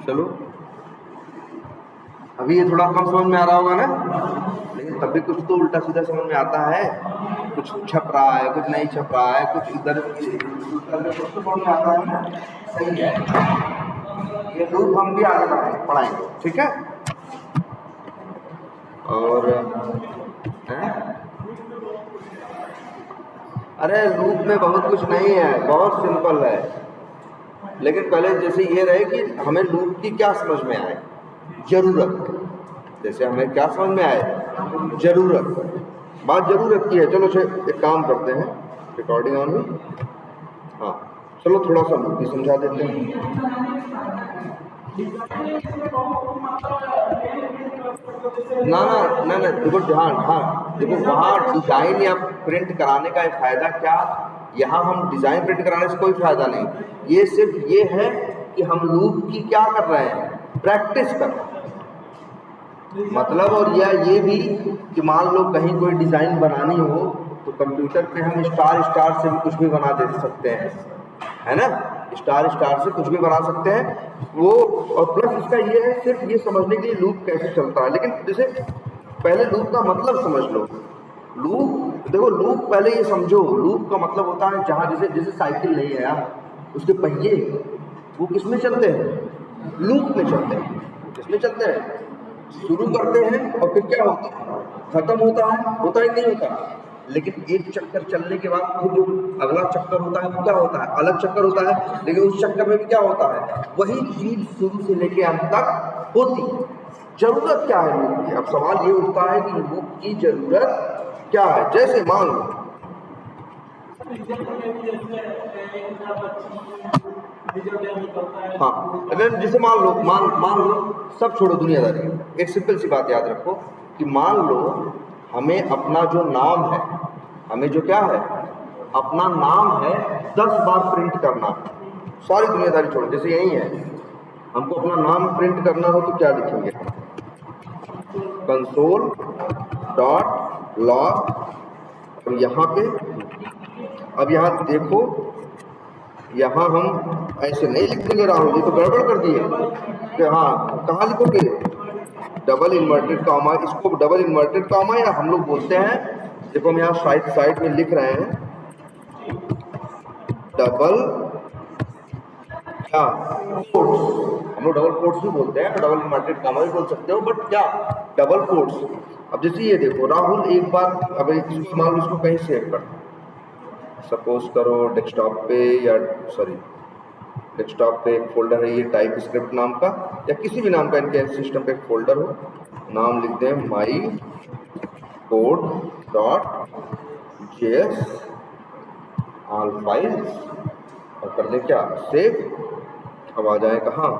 चलो अभी ये थोड़ा कम समझ में आ रहा होगा ना, लेकिन तब भी कुछ तो उल्टा सीधा समझ में आता है, कुछ छप रहा है, कुछ नहीं छप रहा है, कुछ इधर कुछ तो समझ में आता है ना। सही है, ये लूप हम भी आगे पढ़ाएंगे, ठीक है। और अरे लूप में बहुत कुछ नहीं है, बहुत सिंपल है, लेकिन पहले जैसे ये रहे कि हमें लूप की क्या समझ में आए, जरूरत। जैसे हमें क्या समझ में आए, जरूरत। बात जरूरत की है। चलो एक काम करते हैं, रिकॉर्डिंग ऑन में। हाँ चलो थोड़ा सा लूप भी समझा देते हैं। ना ना ना ना देखो ध्यान, हाँ देखो वहाँ डिजाइन या प्रिंट कराने का फायदा क्या, यहाँ हम डिजाइन प्रिंट कराने से कोई फायदा नहीं। ये सिर्फ ये है कि हम लूप की क्या कर रहे हैं, प्रैक्टिस कर रहे हैं। मतलब और ये भी कि मान लो कहीं कोई डिजाइन बनानी हो तो कंप्यूटर पे हम स्टार से भी कुछ भी बना दे सकते हैं, है ना। स्टार से कुछ भी बना सकते हैं वो। और प्लस इसका ये है सिर्फ ये समझने के लिए लूप कैसे चलता है। लेकिन जैसे पहले लूप का मतलब समझ लो। लूप देखो, लूप पहले ये समझो, लूप का मतलब होता है जहाँ जैसे साइकिल नहीं है यार, उसके पहिए वो किसमें चलते हैं, लूप में चलते हैं। किसमें चलते हैं, शुरू करते हैं और फिर क्या होता है, खत्म होता ही नहीं होता। लेकिन एक चक्कर चलने के बाद फिर जो अगला चक्कर होता है वो क्या होता है, अलग चक्कर होता है। लेकिन उस चक्कर में भी क्या होता है, वही चीज शुरू से लेके अंत तक होती। जरूरत क्या है लूप की? अब सवाल ये उठता है कि लूप की जरूरत क्या है। जैसे मान लो हाँ, अगर जैसे मान लो, सब छोड़ो दुनियादारी, एक सिंपल सी बात याद रखो कि मान लो हमें अपना जो नाम है, हमें जो क्या है, अपना नाम है 10 बार प्रिंट करना। सारी दुनियादारी छोड़ो, जैसे यही है, हमको अपना नाम प्रिंट करना हो तो क्या लिखेंगे, कंसोल डॉट लॉग। और यहाँ पे अब यहाँ देखो, यहाँ हम ऐसे नहीं लिख देंगे राहुल, ये तो गड़बड़ कर दिए कि हाँ कहाँ लिखोगे, डबल इन्वर्टेड कॉमा, इसको डबल इन्वर्टेड कॉमा या हम लोग बोलते हैं, देखो हम यहाँ साइड में लिख रहे हैं डबल क्या कोट्स, हम लोग डबल कोट्स भी बोलते हैं, डबल इन्वर्टेड कॉमा भी बोल सकते हो, बट क्या डबल कोट्स। अब जैसे ये देखो राहुल, एक बार अब इसको मान लो, इसको कहीं सेव कर, सपोज करो डेस्कटॉप पे, या सॉरी डेस्कटॉप पे एक फोल्डर है ये टाइप स्क्रिप्ट नाम का, या किसी भी नाम का इनके सिस्टम पे एक फोल्डर हो, नाम लिख दें my code dot JS all files, और कर दें क्या, सेव। अब आ जाए कहाँ,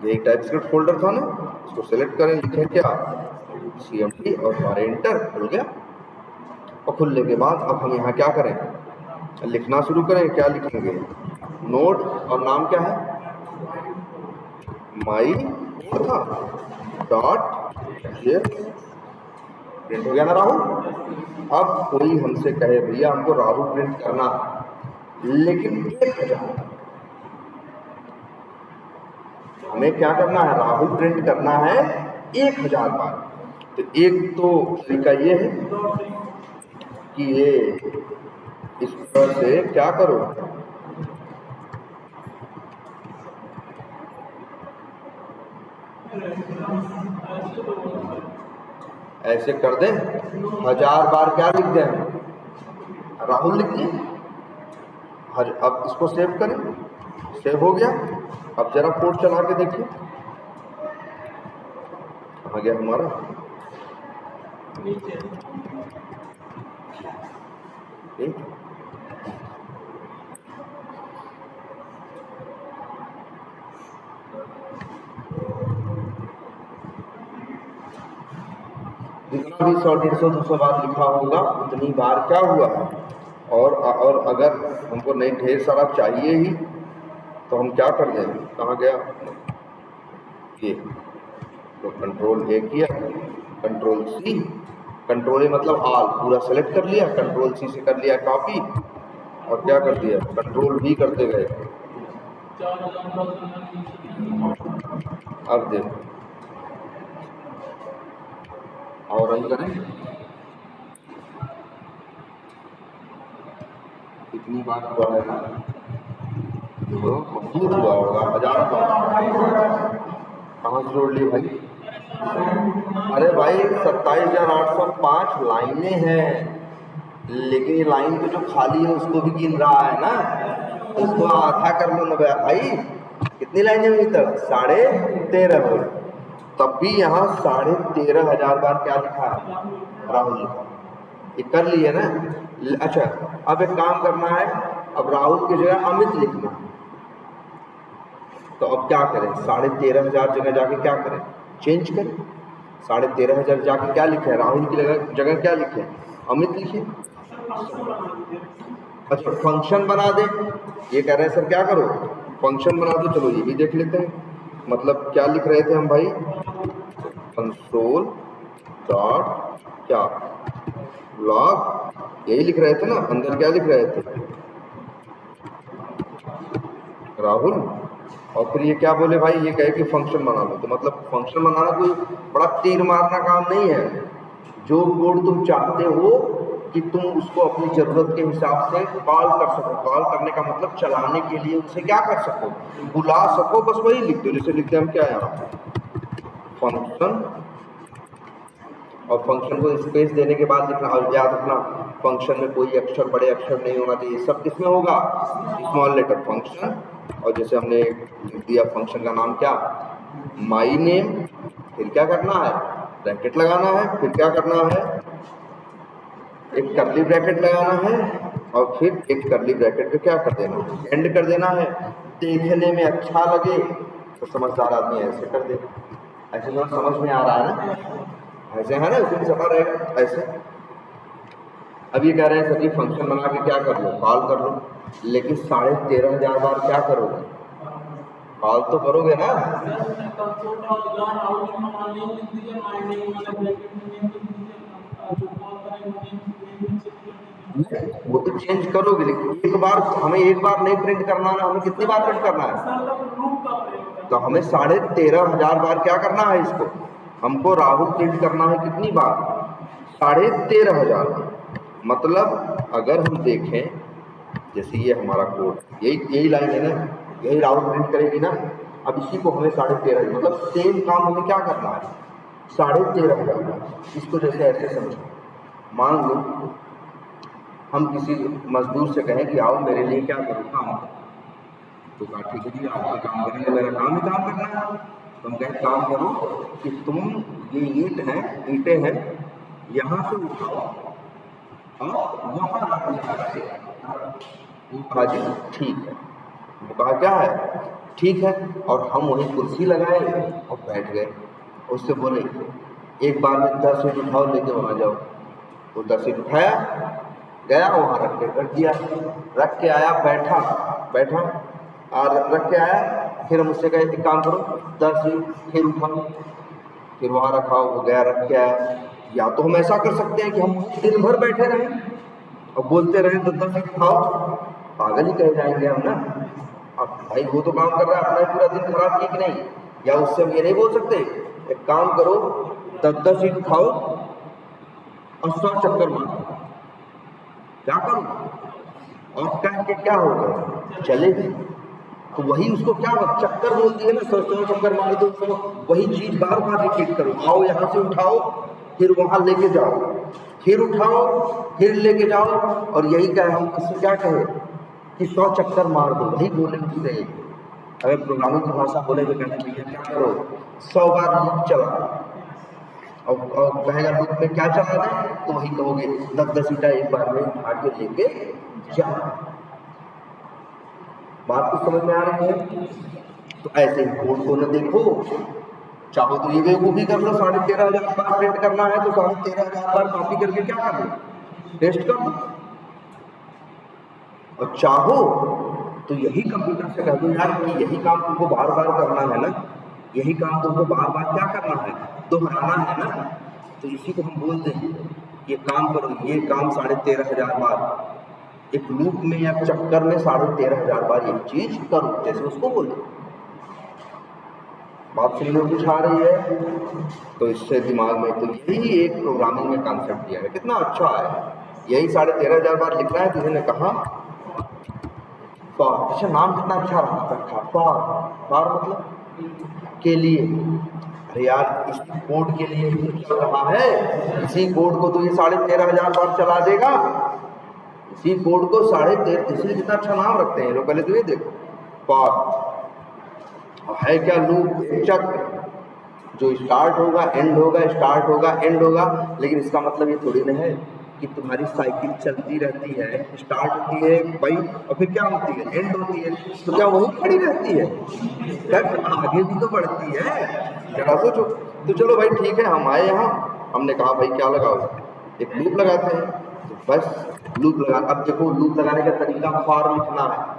ये एक टाइप स्क्रिप्ट फोल्डर था ना, इसको सेलेक्ट करें, लिखें क्या cmd और मारे एंटर, खुल गया। और खुलने के बाद अब हम यहाँ क्या करें, लिखना शुरू करें। क्या लिखेंगे, नोड, और नाम क्या है, माई था डॉट ये प्रिंट हो गया ना राहुल। अब कोई हमसे कहे भैया हमको राहुल प्रिंट करना, लेकिन 1000, हमें क्या करना है, राहुल प्रिंट करना है 1000 बार। तो एक तो तरीका ये है कि ये इस तरह से क्या करो, ऐसे कर दें, 1000 बार क्या लिख दें, राहुल लिख दिए। अब इसको सेव करें, सेव हो गया। अब जरा कोड चला के देखिए, कहाँ गया हमारा, जितना भी 100, 150, 200 बार लिखा होगा उतनी बार क्या हुआ है। और अगर हमको नहीं ढेर सारा चाहिए ही तो हम क्या कर दें, कहाँ गया ये, तो कंट्रोल ए किया, कंट्रोल सी, कंट्रोल ए मतलब ऑल, पूरा सेलेक्ट कर लिया, कंट्रोल सी से कर लिया कॉपी, और क्या कर दिया, कंट्रोल वी करते गए, अब देखो और रन करें, कितनी बार हुआ है ना, देखो बहुत हुआ होगा, 1000 बार। कहाँ से जोड़ ली भाई? अरे भाई 27,805 लाइनें हैं, लेकिन ये लाइन तो जो खाली है उसको भी गिन रहा है ना, उसको आधा कर लो ना भाई। कितनी लाइनें हुई तक? 13.5 हुई। तब भी यहाँ 13,500 बार क्या लिखा है? राहुल लिखा। ये कर लिए ना। अच्छा अब एक काम करना है, अब राहुल की जगह अमित लिखना। तो अब क्या करें? 13,500 जगह जाके क्या करें? चेंज करें। 13,500 जाके क्या लिखे? राहुल की जगह क्या लिखे? अमित लिखे। अच्छा फंक्शन बना दे, ये कह रहे हैं सर क्या करो? फंक्शन बना दो। चलो ये भी देख लेते हैं। मतलब क्या लिख रहे थे हम भाई? कंसोल डॉट क्या लॉग, यही लिख रहे थे ना। अंदर क्या लिख रहे थे? राहुल। और फिर ये क्या बोले भाई? ये कहे कि फंक्शन बना लो। तो मतलब फंक्शन बनाना कोई बड़ा तीर मारना काम नहीं है। जो कोड तुम चाहते हो कि तुम उसको अपनी ज़रूरत के हिसाब से कॉल कर सको, कॉल करने का मतलब चलाने के लिए उसे क्या कर सको? बुला सको, बस वही लिख दो। जैसे लिखते हम क्या यहाँ फंक्शन, और फंक्शन को स्पेस देने के बाद लिखना। और याद रखना फंक्शन में कोई अक्षर बड़े अक्षर नहीं होना चाहिए, सब किसमें होगा? Small letter function. और जैसे हमने दिया फंक्शन का नाम क्या? My name. फिर क्या करना है? ब्रैकेट लगाना है। फिर क्या करना है? एक करली ब्रैकेट लगाना है, और फिर एक करली ब्रैकेट पे क्या कर देना? एंड कर देना है। देखने में अच्छा लगे तो समझदार आदमी ऐसे कर दे। ऐसे थोड़ा समझ में आ रहा है ना? ऐसे है ना, उसी सफा रहेगा ऐसे। अब ये कह रहे हैं सर जी फंक्शन बना के क्या कर लो? कॉल कर लो। लेकिन 13,500 बार क्या करोगे? कॉल तो करोगे ना। वो तो चेंज करोगे, लेकिन एक बार हमें एक बार नहीं प्रिंट करना है, हमें कितनी बार प्रिंट करना है? तो हमें 13,500 बार क्या करना है? इसको हमको राहुल प्रिंट करना है कितनी बार? 13,500। मतलब अगर हम देखें जैसे ये हमारा कोड, यही लाइन है ना, यही राहुल प्रिंट करेगी ना। अब इसी को हमें 13,500, मतलब सेम काम हमें क्या करना है? 13,500। इसको जैसे ऐसे समझो, मान लो हम किसी मजदूर से कहें कि आओ मेरे लिए क्या करो? काम करो। तो कहा ठीक है जी आपका काम करेंगे, मेरा काम ही काम करना है। तो हम कहें काम करो कि तुम ये ईंटें हैं यहाँ से उठाओ और वहाँ रखने। वो कहा जी ठीक है। वो कहा क्या है? ठीक है। और हम वहीं कुर्सी लगाए और बैठ गए। उससे बोले एक बार में 10 ईंट उठाओ, लेके वहाँ जाओ। वो 10 ईंट उठाया, गया वहाँ रख दिया, रख के आया, बैठा और रख के आया। फिर हम उससे कहे एक काम करो 10 ईंट फिर उठाओ, फिर वहाँ रखा, वो गया रख के आया। या तो हम ऐसा कर सकते हैं कि हम दिन भर बैठे रहें और बोलते रहें 10 ईंट उठाओ, पागल ही कह जाएंगे हम ना। अब भाई वो तो काम कर रहा है, अपना पूरा दिन खराब की कि नहीं। या उससे हम ये नहीं बोल सकते एक काम करो 10 ईंट उठाओ और 100 चक्कर मारो। क्या करूं? और कह के क्या होगा? चलेगी। तो वही उसको क्या चक्कर बोलती है ना, 100 चक्कर मार दो। वही चीज बार बार रिपीट करो। आओ यहाँ से उठाओ, फिर वहां लेके जाओ, फिर उठाओ, फिर लेके जाओ। और यही कहे हम उससे क्या कहे कि 100 चक्कर मार दो। वही बोले उससे। अगर प्रोग्रामिंग की भाषा बोले तो कहना चाहिए क्या करो 100 बार लूप चला। और कहेगा लूप में क्या चला दें? तो वही कहोगे 10 ईंटा एक बार में उठा के लेके जा। बात तो समझ में आ रही है? तो ऐसे ही कोड को न देखो, चाहो तो ये बेवकूफ़ी कर लो। 13,500 बार प्रिंट करना है तो 13,500 बार कॉपी करके क्या कर लो? टेस्ट कर दो। और चाहो तो यही कंप्यूटर से कह दो यार कि यही काम तुमको बार बार करना है ना, यही काम तुमको बार बार क्या करना है? दोहराना है ना। तो इसी को हम बोलते हैं ये काम करो, ये काम 13,500 बार एक लूप में या चक्कर में 13,500 बार एक चीज करो, जैसे उसको बोले। बात समझ में कुछ आ रही है? तो इससे दिमाग में, तो यही एक प्रोग्रामिंग में कॉन्सेप्ट दिया है, कितना अच्छा है। यही 13,500 बार लिखना है। किसी ने कहा फॉर, अच्छा नाम कितना अच्छा रखा, फॉर मतलब के लिए। अरे यार इस कोड के लिए चल रहा है, इसी कोड को तो ये 13,500 बार चला देगा। इसी कोड को 13,500, इसलिए कितना अच्छा नाम रखते हैं लोग। पहले तो ये देखो फॉर है क्या, लूप, चक्र जो स्टार्ट होगा एंड होगा, स्टार्ट होगा एंड होगा। लेकिन इसका मतलब ये थोड़ी ना है कि तुम्हारी साइकिल चलती रहती है, स्टार्ट होती है भाई और फिर क्या होती है, एंड होती है, तो क्या वही खड़ी रहती है? तक आगे भी तो बढ़ती है, जरा सोचो। तो चलो भाई ठीक है, हम आए यहाँ, हमने कहा भाई क्या लगाओ, एक लूप लगाते हैं। तो बस लूप लगा, अब देखो लूप लगाने का तरीका फॉर लिखना है।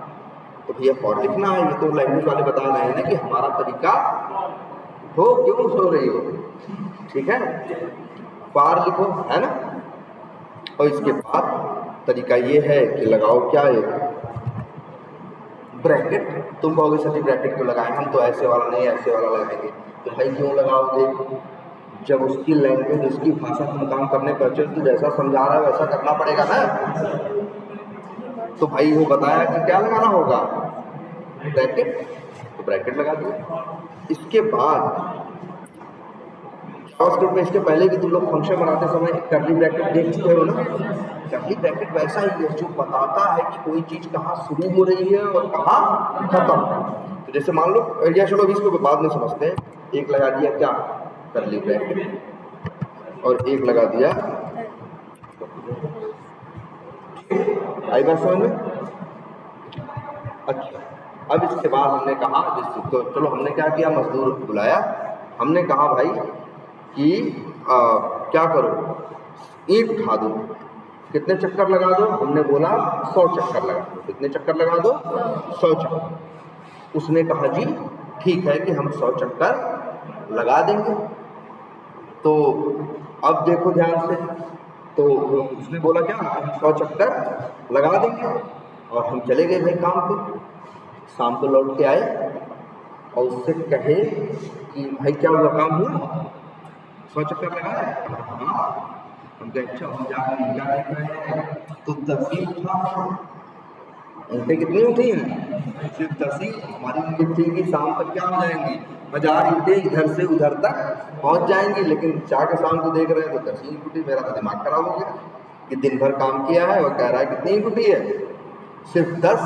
तो भैया फॉर लिखना है, ये तो लैंग्वेज वाले बता रहे हैं ना कि हमारा तरीका हो, क्यों सो रही हो, ठीक है, फॉर लिखो, है ना। और इसके बाद तरीका ये है कि लगाओ क्या है, ब्रैकेट। तुम कहोगे सर ब्रैकेट क्यों लगाएं, हम तो ऐसे वाला नहीं ऐसे वाला लगाएंगे। तो भाई क्यों लगाओगे, जब उसकी लैंग्वेज उसकी भाषा तुम काम करने पहुंचे तो जैसा समझा रहा है वैसा करना पड़ेगा ना। तो भाई वो बताया कि क्या लगाना होगा, ब्रैकेट, तो ब्रैकेट लगा दिया। इसके बाद जावास्क्रिप्ट में इसके पहले भी तुम लोग फंक्शन बनाते समय कर्ली ब्रैकेट देख चुके हो ना। कर्ली ब्रैकेट वैसा ही है जो बताता है कि कोई चीज कहाँ शुरू हो रही है और कहाँ खत्म। तो जैसे मान लो, या चलो अभी इसको बाद में समझते हैं। एक लगा दिया क्या, कर्ली ब्रैकेट, और एक लगा दिया, आई बात समझ में? अच्छा, अब इसके बाद हमने कहा, तो चलो हमने क्या किया, मजदूर बुलाया, हमने कहा भाई कि क्या करो, ईंट उठा दो, कितने चक्कर लगा दो, हमने बोला 100 चक्कर लगा दो। कितने चक्कर लगा दो, 100 चक्कर। उसने कहा जी ठीक है कि हम 100 चक्कर लगा देंगे। तो अब देखो ध्यान से, तो उसने बोला क्या, हम 100 चक्कर लगा देंगे, और हम चले गए भाई काम पे। शाम को लौट के आए और उससे कहे कि भाई क्या हुआ, काम हुआ, 100 चक्कर लगाए। हाँ, हम कहे अच्छा, हम जाकर क्या देख रहे हैं, तो 10 ही उठा। घंटे कितनी उठी हैं, सिर्फ 10 ही। हमारी उम्मीद थी कि शाम तक क्या हो जाएंगी, 1000 ईंटें इधर से उधर तक पहुंच जाएंगी, लेकिन जाकर शाम को देख रहे हैं तो 10 ही टूटी। मेरा तो दिमाग खराब हो गया कि दिन भर काम किया है और कह रहा है कितनी टूटी है, सिर्फ 10।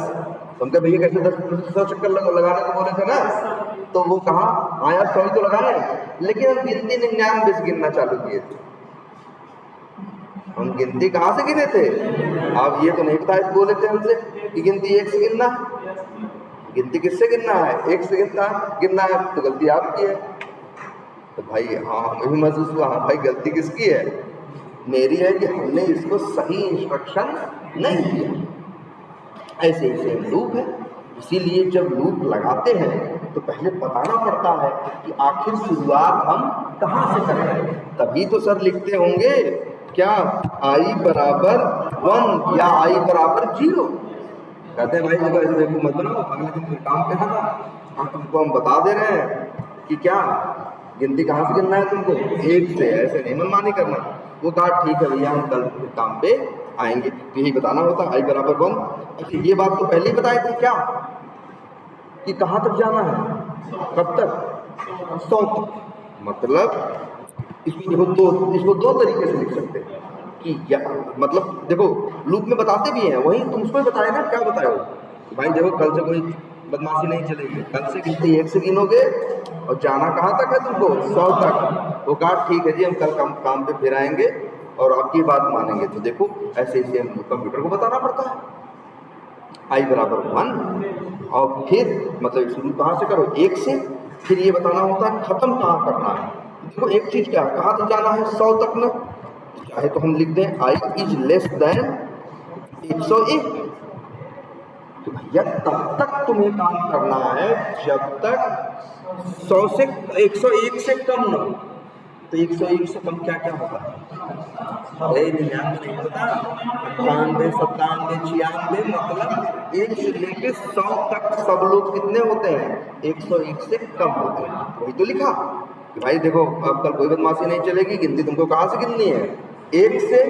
तो हम कहे भैया कैसे 100 चक्कर लगाने को बोले थे ना। तो वो कहा हाँ यार 100 तो लगाए, लेकिन हम गिनती 99 से गिनना चालू किए थे। हम गिनती कहाँ से गिने थे, अब ये तो नहीं बताए बोले थे हमसे कि गिनती 1 से गिनना है। गिनती किससे गिनना है, 1 से गिनना है, तो गलती आपकी है। तो भाई हाँ, हमें भी महसूस हुआ, हाँ भाई गलती किसकी है, मेरी है कि हमने इसको सही इंस्ट्रक्शन नहीं दिया। ऐसे ही सेम लूप है। इसीलिए जब लूप लगाते हैं तो पहले बताना पड़ता है कि आखिर शुरुआत हम कहाँ से करें। तभी तो सर लिखते होंगे क्या, i बराबर 1 या i बराबर 0। कहते हैं भाई देखो ऐसे देखो मत बनाओ, अगले दिन फिर काम पे था, हम तुमको हम बता दे रहे हैं कि क्या गिनती कहाँ से गिनना है तुमको, 1 से, ऐसे नहीं मनमानी करना। वो कहा ठीक है भैया हम कल काम पे आएंगे। तो यही बताना होता है i बराबर 1। अच्छा ये बात तो पहले ही बताए थे क्या कि कहाँ तक जाना है, कब तक, 100 तक। मतलब इसको दो तरीके से लिख सकते हैं कि क्या मतलब, देखो लूप में बताते भी हैं, वही तुम उसको बताए ना, क्या बताए हो भाई देखो कल से कोई बदमाशी नहीं चलेगी, कल से गिनती 1 से गिनोगे और जाना कहाँ तक है तुमको, 100 तक। वो कहा ठीक है जी हम कल काम पे फिर आएंगे और आपकी बात मानेंगे। तो देखो ऐसे ही सेम कंप्यूटर को बताना पड़ता है, i बराबर 1, और फिर मतलब शुरू कहाँ से करो, 1 से, फिर ये बताना होता है खत्म कहाँ करना है। देखो एक चीज क्या, कहाँ तक जाना है, 100 तक ना, चाहे तो हम लिख दें i इज लेस देन 101। तो भैया तब तक तुम्हें काम करना है जब तक 100 से 101 से कम ना हो। तो 101 से कम क्या क्या होता है? अरे 99 नहीं होता, 98, 97, 96, मतलब 1 से लेके 100 तक सब लोग कितने होते हैं? 101 से कम होते हैं। वही तो लिखा कि भाई देखो अब कल कोई बदमाशी नहीं चलेगी, गिनती तुमको कहाँ से गिननी है? 1 से,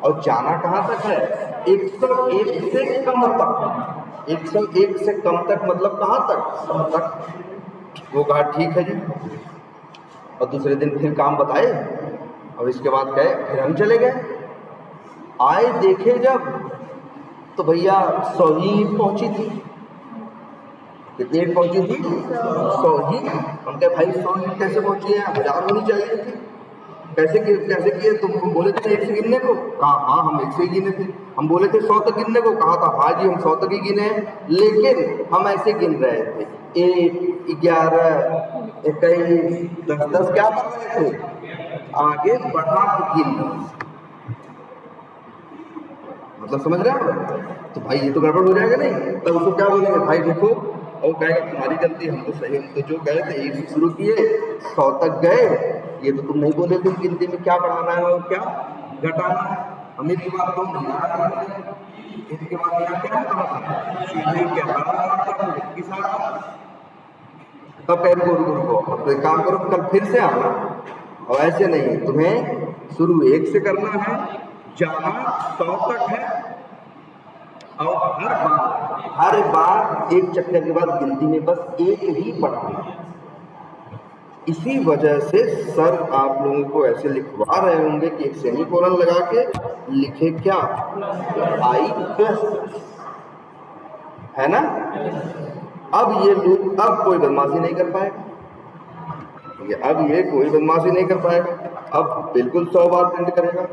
और जाना कहाँ तक है? 101 से कम तक। 101 से कम तक मतलब कहाँ तक? कम तक। वो कहा ठीक है जी, और दूसरे दिन फिर काम बताए, और इसके बाद गए, फिर हम चले गए। आए देखे जब, तो भैया 100 ही ईंट पहुंची थी। कितनी ईंट पहुंची थी? 100 ही। हम कहे भाई 100 ईंट कैसे पहुंची है? 1000 होनी चाहिए थी। कैसे किए? तुम बोले थे 1 से गिनने को? कहा हाँ हम 1 से ही गिने थे। हम बोले थे 100 तक गिनने को? कहा था हाँ जी हम 100 तक ही गिने हैं, लेकिन हम ऐसे गिन रहे थे 1, 11, 21, 10 क्या कर रहे थे? आगे बढ़ा के गिन। मतलब समझ रहे हो? तो भाई ये तो गड़बड़ हो जाएगा नहीं? तब उसको क्या बोलेंगे? भाई देखो, और कहेगा तुम्हारी गलती, हम तो सही, हम तो जो गए थे 1 से शुरू किए 100 तक गए, ये तो तुम नहीं बोले थे गिनती में क्या बढ़ाना है और क्या घटाना है। हम इसके बाद तुम इसके बाद यहाँ क्या तब कह रुको, अब एक काम करो, कल फिर से आना, और ऐसे नहीं, तुम्हें शुरू 1 से करना है, जाना 100 तक है, और हर बार एक चक्कर के बाद गिनती में बस 1 ही बढ़ाना है। इसी वजह से सर आप लोगों को ऐसे लिखवा रहे होंगे कि एक सेमीकोलन लगा के लिखे क्या? आई प्लस, है ना? अब ये लूप अब कोई बदमाशी नहीं कर पाएगा, अब ये कोई बदमाशी नहीं कर पाएगा, अब बिल्कुल 100 बार प्रिंट करेगा।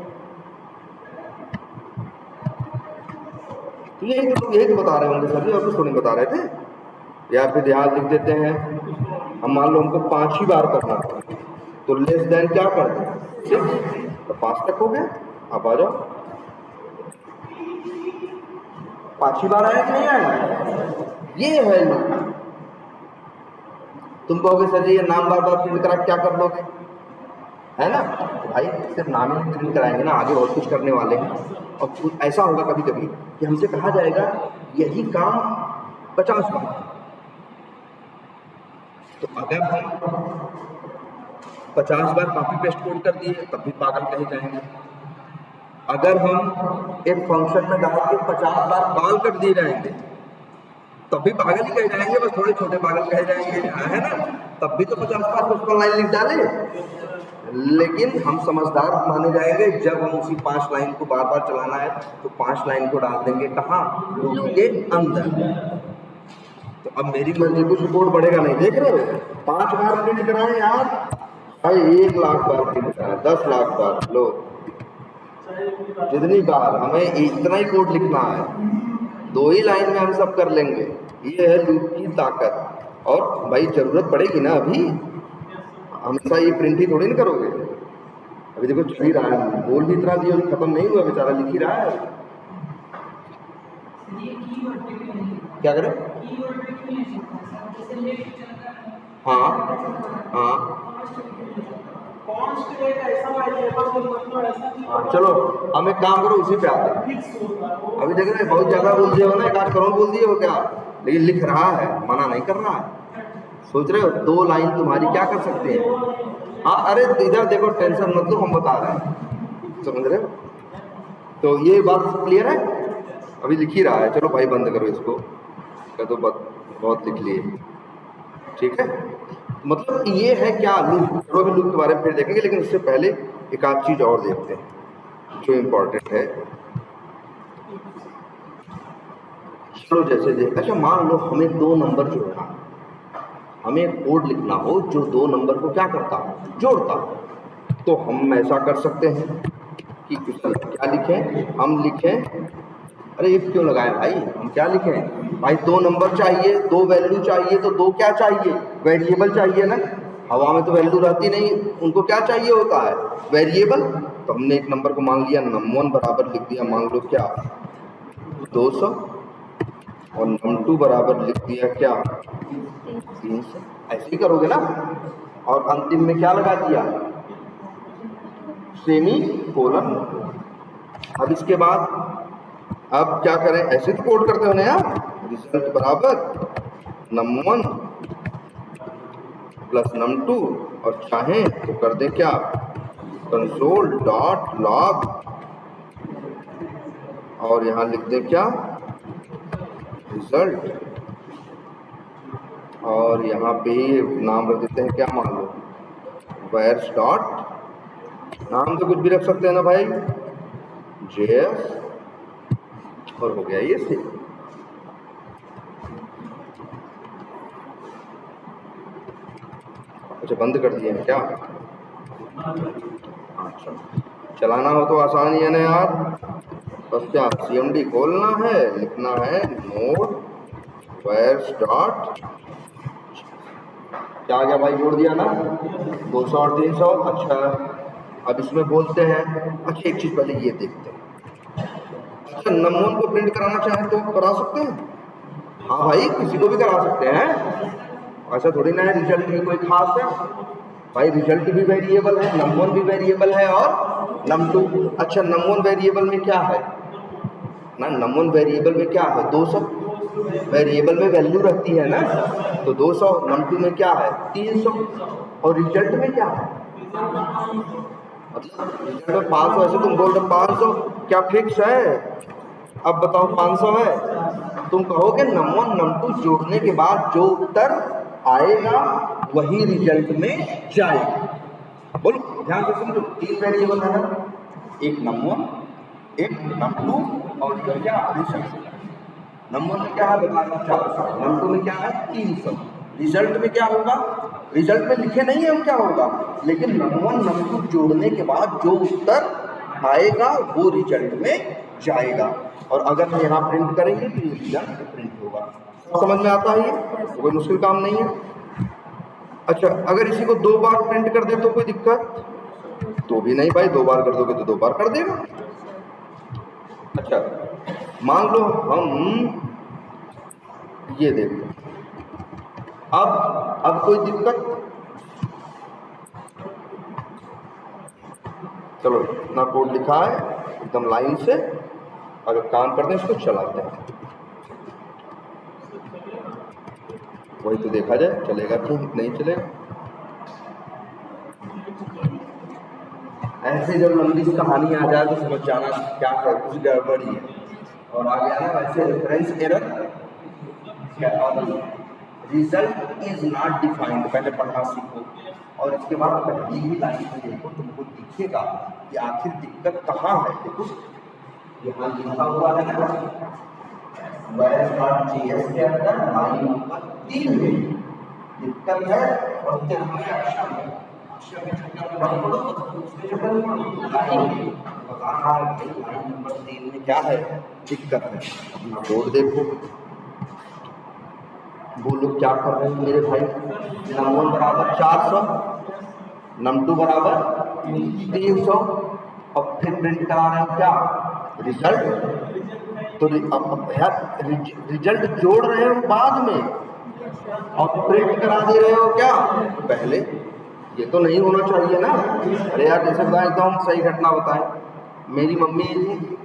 तो यही तो बता रहे होंगे सर जी, और कुछ तो नहीं बता रहे थे। या फिर यहाँ लिख देते हैं, हम मान लो हमको 5 ही बार करना था, तो लेस देन क्या कर दें? 6, तो 5 तक हो गया। आप आ जाओ, 5 ही बार आया कि नहीं आया? ये है लूप। तुम कहोगे सर जी ये नाम बार बार प्रिंट करा क्या कर लोगे, है ना? तो भाई सिर्फ नाम ही प्रिंट कराएंगे ना, आगे बहुत कुछ करने वाले हैं। और कुछ ऐसा होगा कभी कभी कि हमसे कहा जाएगा यही काम 50 बार, तो अगर हम 50 बार कॉपी पेस्ट कोड कर दिए तब भी पागल कहे जाएंगे। अगर हम एक फंक्शन में डाल के 50 बार कॉल कर दिए जाएंगे तब भी पागल ही कहे जाएंगे, बस थोड़े छोटे पागल कहे जाएंगे, है ना? तब भी तो 50 बार उसको लाइन लिख डाले। लेकिन हम समझदार माने जाएंगे जब हम उसी 5 लाइन को बार बार चलाना है तो 5 लाइन को डाल देंगे कहाँ? लूप के अंदर। तो अब मेरी मर्जी, कुछ कोड बढ़ेगा नहीं, देख रहे हो? 5 बार प्रिंट कराएं यार, भाई 1 लाख बार प्रिंट कराएं, 10 लाख बार, लो जितनी बार, हमें इतना ही कोड लिखना है, 2 ही लाइन में हम सब कर लेंगे। ये है लूप की ताकत। और भाई जरूरत पड़ेगी ना, अभी हमेशा ये प्रिंट ही थोड़ी ना करोगे। अभी देखो चल ही रहा है, बोल भी इतना दिया, खत्म नहीं हुआ, बेचारा लिख ही रहा है। क्या करें? हाँ हाँ, चलो हम एक काम करो, उसी पे आते हैं। अभी देख रहे हैं बहुत ज्यादा बोल दिया हो ना, 1 करोड़ बोल दिए हो क्या, लेकिन लिख रहा है, मना नहीं कर रहा है। सोच रहे हो 2 लाइन तुम्हारी क्या कर सकते हैं? हाँ, अरे इधर देखो, टेंशन मत लो, हम बता रहे हैं, समझ रहे हो? तो ये बात क्लियर है? अभी लिख ही रहा है, चलो भाई बंद करो इसको, तो बहुत लिख लिए, ठीक है? मतलब ये है क्या लूप। चलो अभी लूप के बारे में फिर देखेंगे, लेकिन उससे पहले एक आध चीज और देखते हैं जो इम्पोर्टेंट है। चलो जैसे देख, अच्छा मान लो हमें 2 नंबर जोड़ना, हमें कोड लिखना हो जो 2 नंबर को क्या करता हो? जोड़ता हो। तो हम ऐसा कर सकते हैं कि क्या लिखें? हम लिखें, अरे इफ क्यों लगाए भाई, हम क्या लिखें भाई? 2 नंबर चाहिए, 2 वैल्यू चाहिए, तो 2 क्या चाहिए? वेरिएबल चाहिए ना। हवा में तो वैल्यू रहती नहीं, उनको क्या चाहिए होता है? वेरिएबल। तो हमने एक नंबर को मान लिया num1 बराबर लिख दिया, मान लो क्या 200, और num2 बराबर लिख दिया क्या 300। ऐसे ही करोगे ना। और अंतिम में क्या लगा दिया? Semi colon. अब इसके बाद अब क्या करें, ऐसे तो कोड करते हो ना यार, रिजल्ट बराबर num1 प्लस num2 और चाहें तो कर दें क्या, कंसोल डॉट लॉग और यहां लिख दें क्या, रिजल्ट, और यहाँ पे नाम रख देते हैं क्या, मान लो वायर्स डॉट, नाम तो कुछ भी रख सकते हैं ना भाई, JS, और हो गया ये सेव। अच्छा बंद कर दिए हैं क्या, अच्छा चलाना हो तो आसान ही है ना यार, बस क्या CMD खोलना है, लिखना है नोड वायर्स डॉट, क्या आ गया भाई, जोड़ दिया ना 200 और 300। अच्छा अब इसमें बोलते हैं, अच्छा एक चीज पहले ये देखते हैं, अच्छा num1 को प्रिंट कराना चाहें तो करा सकते हैं, हाँ भाई किसी को भी करा सकते हैं, ऐसा थोड़ी ना है रिजल्ट में कोई खास है भाई, रिजल्ट भी वेरिएबल है, num1 भी वेरिएबल है और num2। अच्छा num1 वेरिएबल में क्या है ना, num1 वेरिएबल में क्या है, 200 वेरिएबल में वैल्यू रहती है ना, तो 200, num2 में क्या है 300, और रिजल्ट में क्या है, मतलब रिजल्ट में 500, ऐसे तुम बोल रहे 500 क्या फिक्स है, अब बताओ 500 है, तुम कहोगे num1 num2 जोड़ने के बाद जो उत्तर आएगा वही रिजल्ट में जाएगा। बोलो ध्यान से समझो, 3 वेरिएबल है ना, एक num1 एक num2 और क्या रिजल्ट, num1 में क्या है बताना 400, num2 में क्या है 300, रिजल्ट में क्या होगा, रिजल्ट में लिखे नहीं है हम क्या होगा, लेकिन num1 num2 जोड़ने के बाद जो उत्तर आएगा वो रिजल्ट में जाएगा, और अगर हम यहाँ प्रिंट करेंगे तो ये रिजल्ट प्रिंट होगा। समझ में आता है, ये कोई मुश्किल काम नहीं है। अच्छा अगर इसी को 2 बार प्रिंट कर दे तो कोई दिक्कत, तो भी नहीं भाई, 2 बार कर दोगे तो 2 बार कर देगा। अच्छा मान लो हम ये देखो, अब कोई दिक्कत, चलो इतना कोड लिखा है एकदम लाइन से, अगर काम करते हैं इसको चलाते हैं, वही तो देखा जाए चलेगा कि नहीं चलेगा। ऐसे जब लंबी कहानी आ जाए तो समझ जाना क्या है, कुछ गड़बड़ी है, और आ गया ना वैसे reference error, result is not defined, पहले पढ़ना सीखो, और इसके बाद पहली ही लाइन में देखो तुमको दिखेगा कि आखिर दिक्कत कहाँ है। देखो यहाँ लिखा हुआ है ना JS के अंदर लाइन नंबर 3 में दिक्कत है, और 13वें अक्षर में लाइन नंबर 3 में क्या है दिक्कत है। अपना कोड देखो, वो लोग क्या कर रहे हैं मेरे भाई, num1 बराबर 400, num2 बराबर 300, और फिर प्रिंट करा रहे हो क्या रिजल्ट, तो यार रिजल्ट जोड़ रहे हो बाद में और प्रिंट करा दे रहे हो क्या पहले, ये तो नहीं होना चाहिए ना। अरे यार जैसे बताएं एकदम सही घटना बताएं, मेरी मम्मी थी,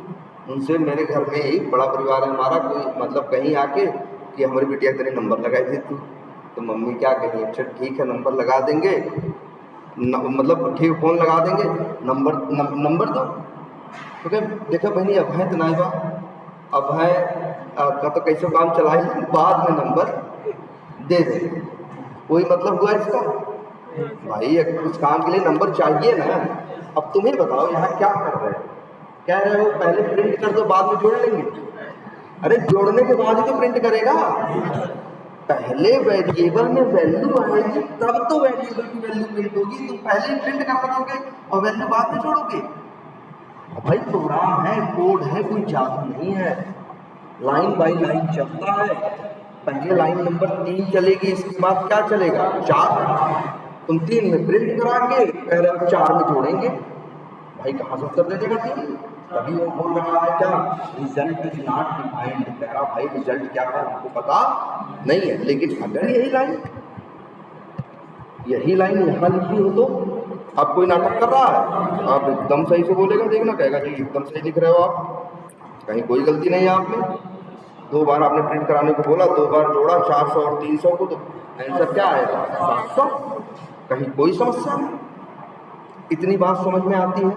उनसे मेरे घर में ही बड़ा परिवार है हमारा, कोई मतलब कहीं आके कि हमारी बिटिया तेरे नंबर लगाई थी तू, तो मम्मी क्या कही, अच्छा ठीक है नंबर लगा देंगे, मतलब ठीक फ़ोन लगा देंगे, नंबर दो, तो क्या देखा बहनी अब है तनाइबा, अब है का तो कैसे काम चलाए, बाद में नंबर दे दे, कोई मतलब हुआ इसका भाई, कुछ काम के लिए नंबर चाहिए ना। अब तुम्हें बताओ यहाँ क्या कर रहे हो, कह रहे हो पहले प्रिंट कर दो बाद में जोड़ लेंगे, अरे जोड़ने के बाद ही तो प्रिंट करेगा, पहले वेरिएबल में वैल्यू आएगी तब तो वेरिएबल की वैल्यू प्रिंट होगी, तुम पहले ही प्रिंट कर दोगे और वैल्यू बाद में जोड़ोगे। भाई प्रोग्राम है, कोड है, कोई जादू नहीं है, लाइन बाय लाइन चलता है, पहले लाइन नंबर 3 चलेगी, इसके बाद क्या चलेगा 4, तुम 3 में प्रिंट करा के कह रहे हो 4 में जोड़ेंगे, भाई कहाँ से उत्तर दे देगा 3, तभी वो बोल रहा है क्या रिजल्ट इज नॉट डिफाइंड, कह रहा भाई रिजल्ट क्या है हमको पता नहीं है, लेकिन अगर यही लाइन यहाँ लिखी हो तो अब कोई नाटक कर रहा है, आप एकदम सही से बोलेगा, देखना, कहेगा जी एकदम सही लिख रहे हो आप, कहीं कोई गलती नहीं है आप में। 2 बार आपने प्रिंट कराने को बोला, 2 बार जोड़ा 400 और 300 को, तो आंसर क्या आएगा? 700। कहीं कोई समस्या नहीं, इतनी बात समझ में आती है।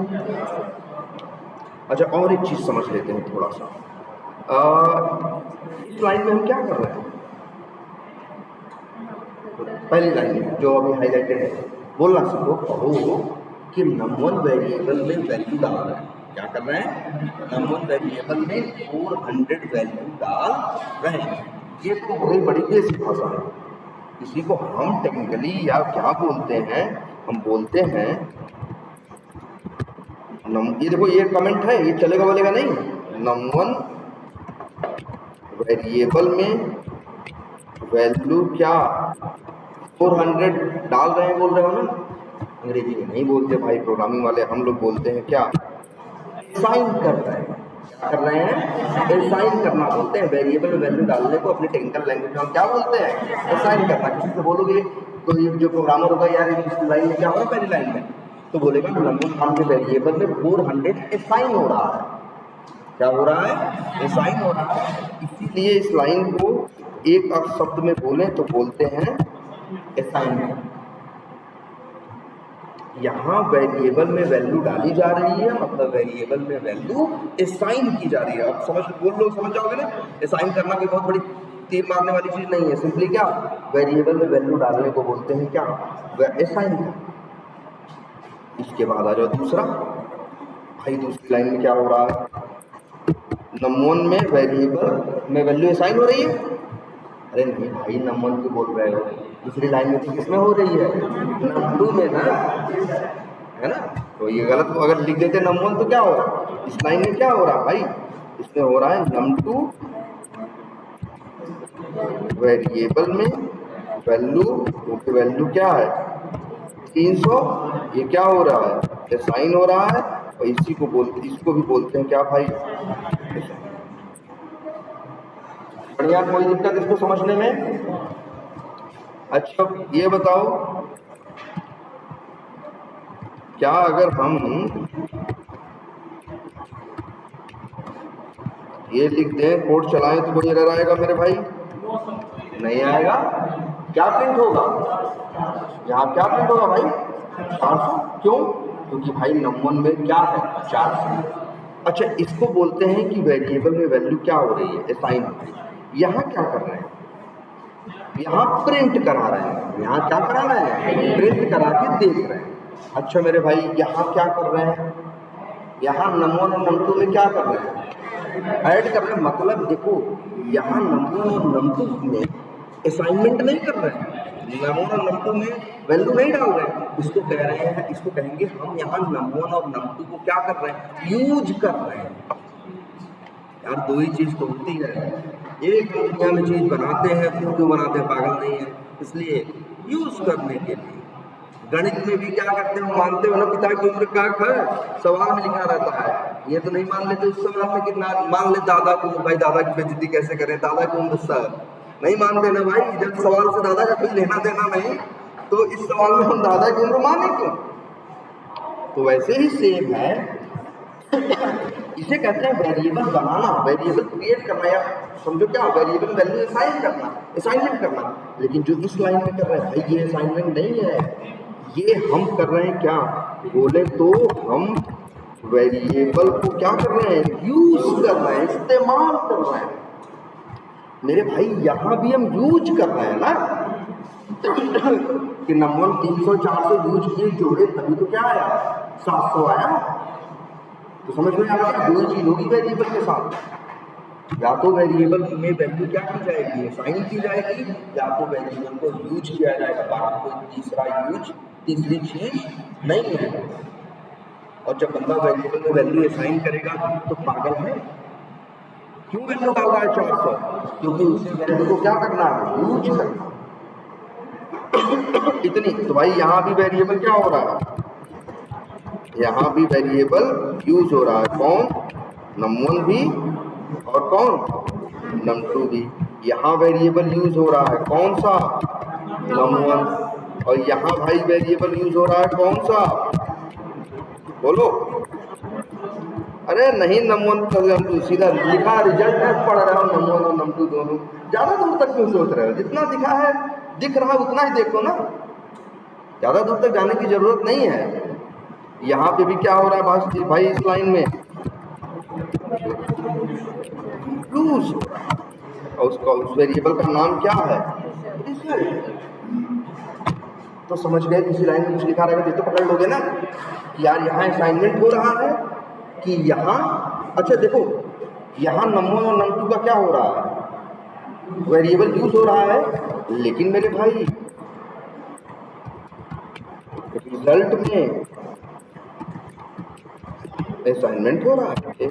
अच्छा, और एक चीज समझ लेते हैं थोड़ा सा। इस लाइन में हम क्या कर रहे हैं? पहली लाइन में जो अभी हाईलाइटेड है, बोलना सीखो, कहो कि नम1 वेरिएबल में वैल्यू डाल रहे हैं। क्या कर रहे हैं? नम1 वेरिएबल में 400 वैल्यू डाल रहे हैं। ये तो बड़ी बड़ी बेसिक भाषा है। इसी को हम टेक्निकली या क्या बोलते हैं? हम बोलते हैं ये देखो, ये कमेंट है, ये चलेगा बोलेगा नहीं। नम1 वेरिएबल में वैल्यू क्या 400 डाल रहे हैं, बोल रहे हो ना। अंग्रेजी में नहीं बोलते भाई प्रोग्रामिंग वाले, हम लोग बोलते हैं क्या? असाइन कर रहे हैं। क्या कर रहे हैं? असाइन करना बोलते हैं। वेरिएबल में वैल्यू डालने को अपनी टेक्निकल लैंग्वेज में हम क्या बोलते हैं? असाइन करना। किसी से बोलोगे तो ये जो प्रोग्रामर होगा, यार इस लाइन में क्या हो रहा है, पहली लाइन में, तो बोलेगा नम1 नाम के वेरिएबल में 400 असाइन हो रहा है। क्या हो रहा है? असाइन हो रहा है। इसीलिए इस लाइन को एक शब्द में बोलें तो बोलते हैं असाइनमेंट। यहाँ वेरिएबल में वैल्यू डाली जा रही है, मतलब वेरिएबल में वैल्यू असाइन की जा रही है। अब समझ, बोल लो, समझ जाओगे ना। असाइन करना कोई बहुत बड़ी तीर मारने वाली चीज नहीं है। सिंपली क्या, वेरिएबल में वैल्यू डालने को बोलते हैं क्या? असाइन। इसके बाद आ जाओ दूसरा। भाई दूसरी लाइन में क्या हो रहा है? नम1 में वेरिएबल में वैल्यू असाइन हो रही है। अरे नहीं भाई, नम1 क्यों बोल रहे हो? दूसरी लाइन में तो किसमें हो रही है? नम2 में ना, है ना। तो ये गलत अगर लिख देते नम1 तो क्या हो रहा है? इस लाइन में क्या हो रहा है भाई? इसमें हो रहा है नम2 वेरिएबल में वैल्यू, क्योंकि वैल्यू क्या है 300। ये क्या हो रहा है? असाइन हो रहा है। और इसी को बोलते, इसको भी बोलते हैं क्या भाई? बढ़िया, कोई दिक्कत इसको समझने में? अच्छा ये बताओ, क्या अगर हम ये लिख दें, कोड चलाएं, तो कोई एरर आएगा मेरे भाई? नहीं आएगा। क्या प्रिंट होगा? यहाँ क्या प्रिंट होगा भाई? 400। क्यों? क्योंकि भाई नम1 में क्या है? 400। अच्छा, इसको बोलते हैं कि वेरिएबल में वैल्यू क्या हो रही है? असाइन हो रही है। यहाँ क्या कर रहे हैं? यहाँ प्रिंट करा रहे हैं। यहाँ क्या करा रहे हैं? प्रिंट करा के देख रहे हैं। अच्छा मेरे भाई, यहाँ क्या कर रहे हैं? यहाँ नम1 और नम2 में क्या कर रहे हैं? ऐड कर रहे हैं। मतलब देखो, यहाँ नम1 और नम2 में असाइनमेंट नहीं कर रहे हैं। नम1 और नम2 में वैल्यू नहीं डाल रहे हैं। इसको कह रहे हैं, इसको कहेंगे हम यहाँ नम1 और नम2 को क्या कर रहे हैं? यूज कर रहे हैं। यार दो ही चीज तो होती है। एक दुनिया में चीज बनाते हैं, फिर क्यों बनाते हैं? पागल नहीं है, इसलिए यूज करने के लिए। गणित में भी क्या करते हो? मानते हो ना पिता की उम्र क्या है? सवाल में लिखा रहता है। ये तो नहीं मान लेते उस सवाल में कितना मान ले दादा की उम्र। भाई दादा की बेइज्जती कैसे करें? दादा की उम्र सर नहीं मानते ना भाई। जब सवाल से दादा का कोई लेना देना नहीं, तो इस सवाल में हम दादा की उम्र माने क्यों? तो वैसे ही सेम है। इसे कहते हैं वेरिएबल बनाना, वेरिएबल क्रिएट करना, या समझो क्या, वेरिएबल वैल्यू असाइन करना, असाइनमेंट करना। लेकिन जो इस लाइन में कर रहे हैं भाई, ये असाइनमेंट नहीं है। ये हम कर रहे हैं क्या बोले तो, हम वेरिएबल को क्या कर रहे हैं? यूज कर रहे हैं, इस्तेमाल कर रहे हैं। मेरे भाई यहाँ भी हम यूज कर रहे हैं ना कि नम1 300 400 यूज किए, जोड़े, तभी तो क्या आया? 700 आया। तो समझ में आ गया? दो चीज होगी वेरिएबल के साथ। या तो वेरिएबल में वैल्यू क्या की जाएगी? असाइन की जाएगी, या तो वेरिएबल को यूज किया जाएगा। बाकी कोई तीसरा यूज, तीसरी चीज नहीं है। और जब बंदा वेरिएबल में वैल्यू असाइन करेगा तो पागल है। क्यों वैल्यू डाल रहा है 400? क्योंकि उसे वैल्यू को क्या करना है? यूज करना। इतनी तो भाई यहाँ भी वेरिएबल क्या हो रहा है? यहाँ भी वेरिएबल यूज हो रहा है। कौन? नम1 भी और कौन? नम2 भी। यहाँ वेरिएबल यूज हो रहा है, कौन सा? नम1। और यहाँ भाई वेरिएबल यूज हो रहा है कौन सा, बोलो। अरे नहीं num1 प्लस num2, सीधा लिखा रिजल्ट है, पढ़ रहे हो num1 और num2 दोनों। ज्यादा दूर तक क्यों सोच रहे हो, जितना दिखा है दिख रहा है उतना ही देखो ना, ज्यादा दूर तक जाने की जरूरत नहीं है। यहाँ पे भी क्या हो रहा है भाई इस लाइन में लूज, और उसका उस वेरिएबल का नाम क्या है, तो समझ गए किसी लाइन में कुछ लिखा रहेगा तो पकड़ लोगे ना कि यार यहाँ असाइनमेंट हो रहा है कि यहाँ। अच्छा देखो यहाँ num1 और num2 का क्या हो रहा है, वेरिएबल यूज हो रहा है, लेकिन मेरे भाई रिजल्ट में असाइनमेंट हो रहा है।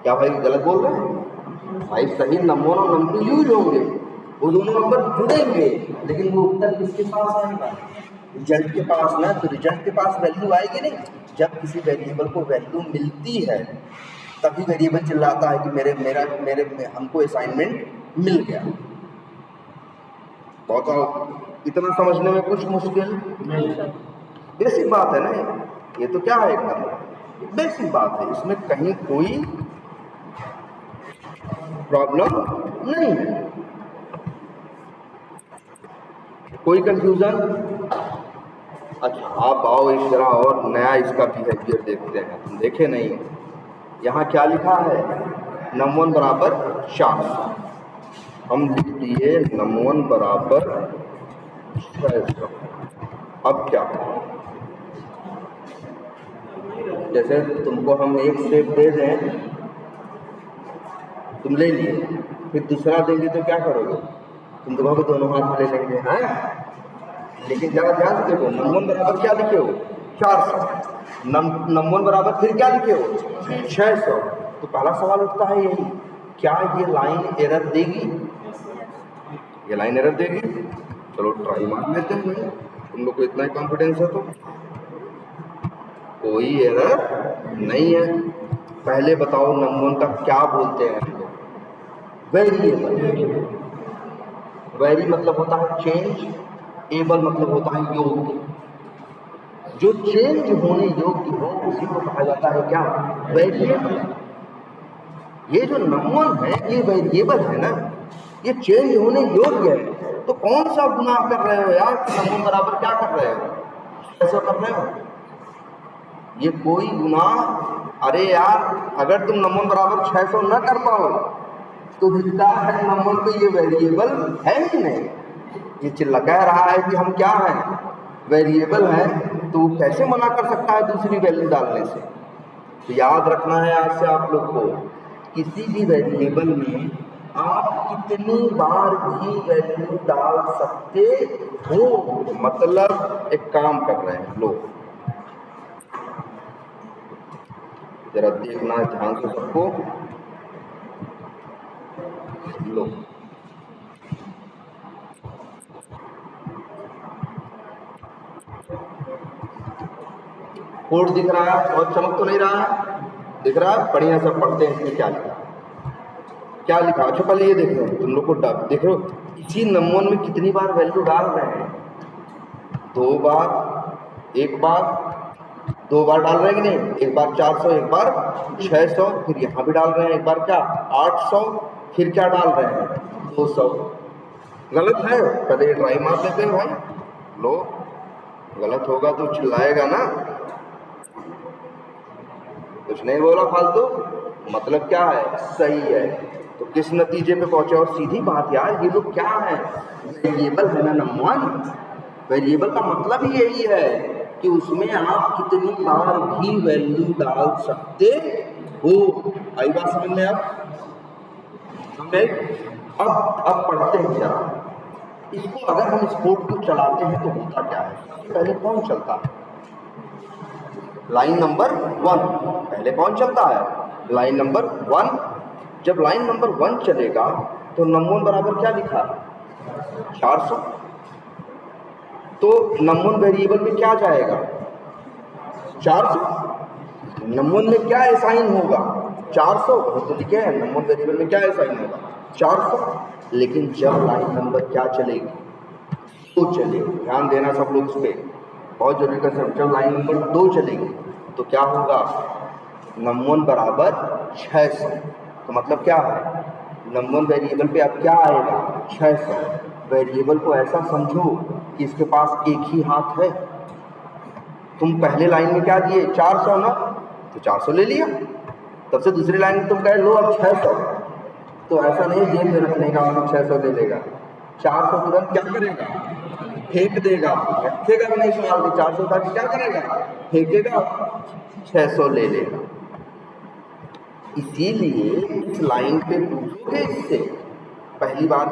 क्या भाई गलत बोल रहे हैं भाई, सही num1 और num2 यूज होंगे, वो दोनों नंबर जुड़ेंगे, लेकिन वो उत्तर किसके पास आएगा, रिजल्ट के पास ना। तो रिजल्ट के पास वैल्यू आएगी नहीं, जब किसी वेरिएबल को वैल्यू मिलती है तभी वेरिएबल चिल्लाता है कि मेरे हमको असाइनमेंट मिल गया। बताओ इतना समझने में कुछ मुश्किल नहीं, बेसिक बात है ना, ये तो क्या है एकदम बेसिक बात है, इसमें कहीं कोई प्रॉब्लम नहीं है, कोई कंफ्यूजन। अच्छा आप आओ इस तरह और नया इसका बिहेवियर देखते हैं, तुम देखे नहीं। यहाँ क्या लिखा है, num1 बराबर 400, हम लिख दिए num1 बराबर 600। अब क्या, जैसे तुमको हम एक स्टेप दे दें, तुम ले लिए, फिर दूसरा देंगे तो क्या करोगे, तुम दोनों को दोनों हाथ में ले लेंगे, हैं? लेकिन जरा ध्यान से देखो, num1 बराबर क्या लिखे हो 400, num1 बराबर फिर क्या लिखे हो 600। तो पहला सवाल उठता है यही, क्या ये लाइन एरर देगी, ये लाइन एरर देगी। चलो ट्राई मार लेते हैं भाई, तुम लोग को इतना ही कॉन्फिडेंस है तो। कोई एरर नहीं है। पहले बताओ num1 का क्या बोलते हैं, वेरिएबल। वेरी मतलब होता है चेंज, एबल मतलब होता है योग्य, जो चेंज होने योग्य हो उसी को कहा जाता है क्या, वेरिएबल। ये जो num1 है ये वेरिएबल है ना, ये चेंज होने योग्य है, तो कौन सा गुनाह कर रहे हो यार, num1 बराबर क्या कर रहे हो, कैसा कर रहे हो, ये कोई गुनाह। अरे यार अगर तुम num1 बराबर 600 न कर पाओ तो दिखता है num1 पे ये वेरिएबल है ही नहीं, ये चिल्ला कह रहा है कि हम क्या हैं, वेरिएबल है, तो वो कैसे मना कर सकता है दूसरी वैल्यू डालने से। तो याद रखना है आज से आप लोग को, किसी भी वेरिएबल में आप कितनी बार भी वैल्यू डाल सकते हो, मतलब एक काम कर रहे हैं लोग, जरा देखना ध्यान से सबको। लो कोड दिख रहा है, और चमक तो नहीं रहा है, दिख रहा है, बढ़िया सब पढ़ते हैं इसमें क्या लिखा, क्या लिखा। अच्छा पहले ये देख लो, तुम लोग को देख लो इसी num1 में कितनी बार वैल्यू डाल रहे हैं, 2 बार, 1 बार, 2 बार डाल रहे हैं कि नहीं, एक बार 400, एक बार 600, फिर यहाँ भी डाल रहे हैं एक बार क्या 800, फिर क्या डाल रहे हैं 200। गलत है, पहले ट्राई मार देते हैं भाई, लो गलत होगा तो चिल्लाएगा ना, कुछ नहीं बोला फालतू, मतलब क्या है सही है। तो किस नतीजे पे पहुंचे, और सीधी बात यार ये लोग क्या है, वेरिएबल है ना num1, वेरिएबल का मतलब ही यही है कि उसमें आप कितनी बार भी वैल्यू डाल सकते हो। आई बात समझ में, अब पढ़ते हैं जरा इसको। अगर हम इस कोड को चलाते हैं तो होता क्या है, पहले कौन चलता है, लाइन नंबर 1, पहले कौन चलता है, लाइन नंबर 1। जब लाइन नंबर 1 चलेगा तो num1 बराबर क्या लिखा 400, तो num1 वेरिएबल में क्या जाएगा 400, num1 में क्या असाइन होगा 400, तो लिखे है num1 वेरिएबल में क्या असाइन होगा 400। लेकिन जब लाइन नंबर क्या चलेगी 2 चले, ध्यान देना सब लोग इस पे, बहुत जरूरी कंसेप्ट। जब लाइन नंबर 2 चलेगी तो क्या होगा, नम 1 बराबर 600। तो मतलब क्या है, नम 1 वेरिएबल पे अब क्या आएगा 600। वेरिएबल को ऐसा समझो कि इसके पास एक ही हाथ है। तुम पहले लाइन में क्या दिए 400 ना, तो 400 ले लिया। तब से दूसरी लाइन में तुम कहे लो अब 600, तो ऐसा नहीं जेब में रखने का मतलब 600 ले लेगा। 400 तुरंत क्या करेगा, फेंक देगा, रखेगा भी नहीं संभाल के। 400 था कि क्या करेगा, फेंकेगा, 600 ले लेगा। इसीलिए इस लाइन पे पूछोगे इससे पहली बार,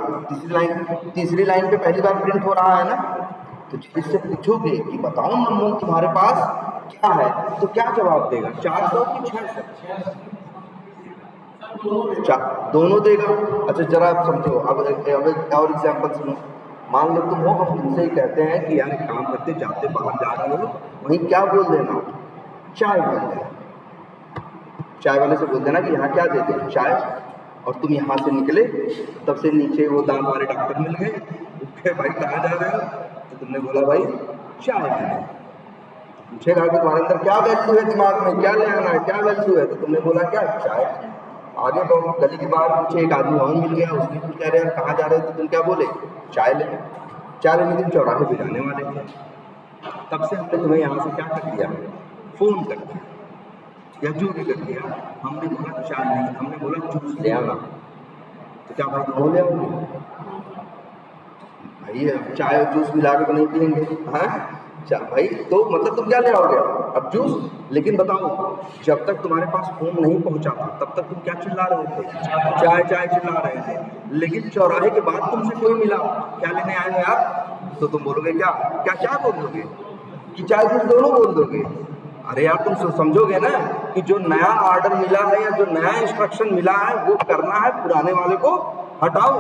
तीसरी लाइन पे पहली बार प्रिंट हो रहा है ना, तो इससे पूछोगे कि बताओ नंबर तुम्हारे पास क्या है, तो क्या जवाब देगा, 400 की 600? दोनों देगा। अच्छा जरा आप समझो, अब और एग्जाम्पल सुनो। मान लो तुम हो, हम तुमसे ही कहते हैं कि यार एक काम करते, जाते बाहर जा रहे हो, वहीं क्या बोल देना, चाय बोल देना। चाय वाले से बोल देना कि यहाँ क्या देते हैं, चाय। और तुम यहाँ से निकले, तब से नीचे वो दांत वाले डॉक्टर मिल गए, उठे भाई कहाँ जा रहे हो, तो तुमने बोला भाई चाय पीने। पूछेगा कि तुम्हारे अंदर क्या वैल्यू है, दिमाग में क्या ले आना है, क्या वैल्यू है, तो तुमने बोला क्या, चाय। आगे तो गली के बाहर पूछे, एक आदमी और मिल गया, उसने कुछ कह रहे हैं कहाँ जा रहे हो, तो तुम क्या बोले, चाय लेने। चाय लेने तुम चौराहे पे जाने वाले थे, तब से हमने तुम्हें यहाँ से क्या कर दिया, फोन कर दिया या जो भी कर दिया, हमने बोला चाय नहीं, हमने बोला जूस ले आना। तो क्या भाई तुम ले आओगे भाई, चाय और जूस मिला के तो नहीं पियेंगे, हाँ भाई। तो मतलब तुम क्या ले आओगे अब, जूस। लेकिन बताओ, जब तक तुम्हारे पास फोन नहीं पहुंचा था तब तक तुम क्या चिल्ला रहे थे, चाय चाय चिल्ला रहे थे। लेकिन चौराहे के बाद तुमसे कोई मिला, क्या लेने आए हो यार, तो तुम बोलोगे क्या क्या क्या बोल दोगे, कि चाय जूस दोनों बोल दोगे। अरे यार तुम समझोगे ना कि जो नया ऑर्डर मिला है या जो नया इंस्ट्रक्शन मिला है वो करना है, पुराने वाले को हटाओ।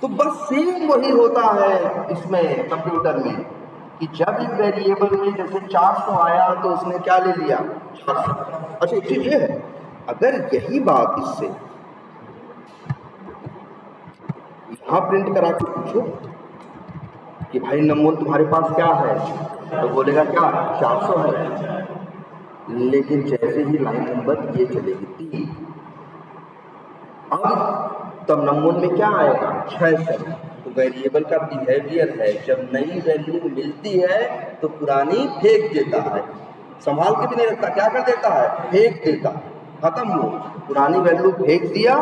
तो बस सेम वही होता है इसमें कंप्यूटर में, कि जब एक वेरिएबल में जैसे 400 आया तो उसने क्या ले लिया, 400। अच्छा एक चीज ये है, अगर यही बात इससे यहाँ प्रिंट करा के पूछो कि भाई नंबर तुम्हारे पास क्या है, तो बोलेगा क्या 400 है। लेकिन जैसे ही लाइन नंबर ये चलेगी 3, अब तब नंबर में क्या आएगा 600। तो वेरिएबल का बिहेवियर है, जब नई वैल्यू मिलती है तो पुरानी फेंक देता है, संभाल के भी नहीं रखता, क्या कर देता है, फेंक देता। खत्म हो, पुरानी वैल्यू फेंक दिया,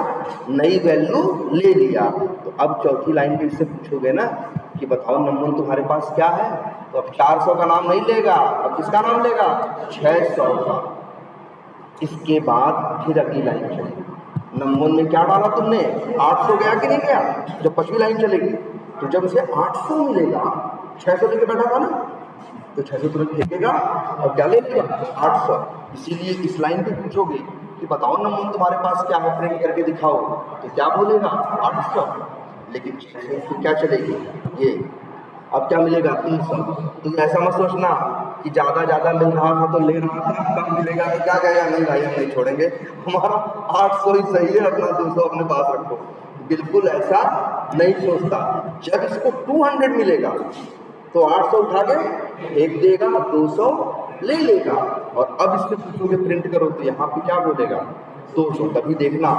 नई वैल्यू ले लिया। तो अब चौथी लाइन पे इससे पूछोगे ना कि बताओ नंबर तुम्हारे पास क्या है, तो अब 400 का नाम नहीं लेगा, अब किसका नाम लेगा, 600 का। इसके बाद फिर अगली लाइन चलेगी, नंबर में क्या डाला तुमने, 800 गया कि नहीं गया। जब 5वीं लाइन चलेगी तो जब उसे 800 मिलेगा, 600 लेके बैठा था ना, तो 600 तुरंत फेंकेगा और क्या ले लेगा 800। इसीलिए इस लाइन पे पूछोगे कि बताओ नंबर तुम्हारे पास क्या है, प्रिंट करके दिखाओ, तो क्या बोलेगा 800। लेकिन 600 से क्या चलेगी ये, अब क्या मिलेगा 300। तो ऐसा मत सोचना कि ज़्यादा मिल रहा था तो ले रहा था, कम मिलेगा तो क्या कहेगा, नहीं भाई हम नहीं छोड़ेंगे, हमारा 800 ही सही है, अपना 200 अपने पास रखो। बिल्कुल ऐसा नहीं सोचता। जब इसको 200 मिलेगा तो 800 उठा के फेंक देगा, 200 ले लेगा। और अब इसके पूछोगे प्रिंट करो, तो यहाँ पे क्या बोलेगा 200। तभी देखना,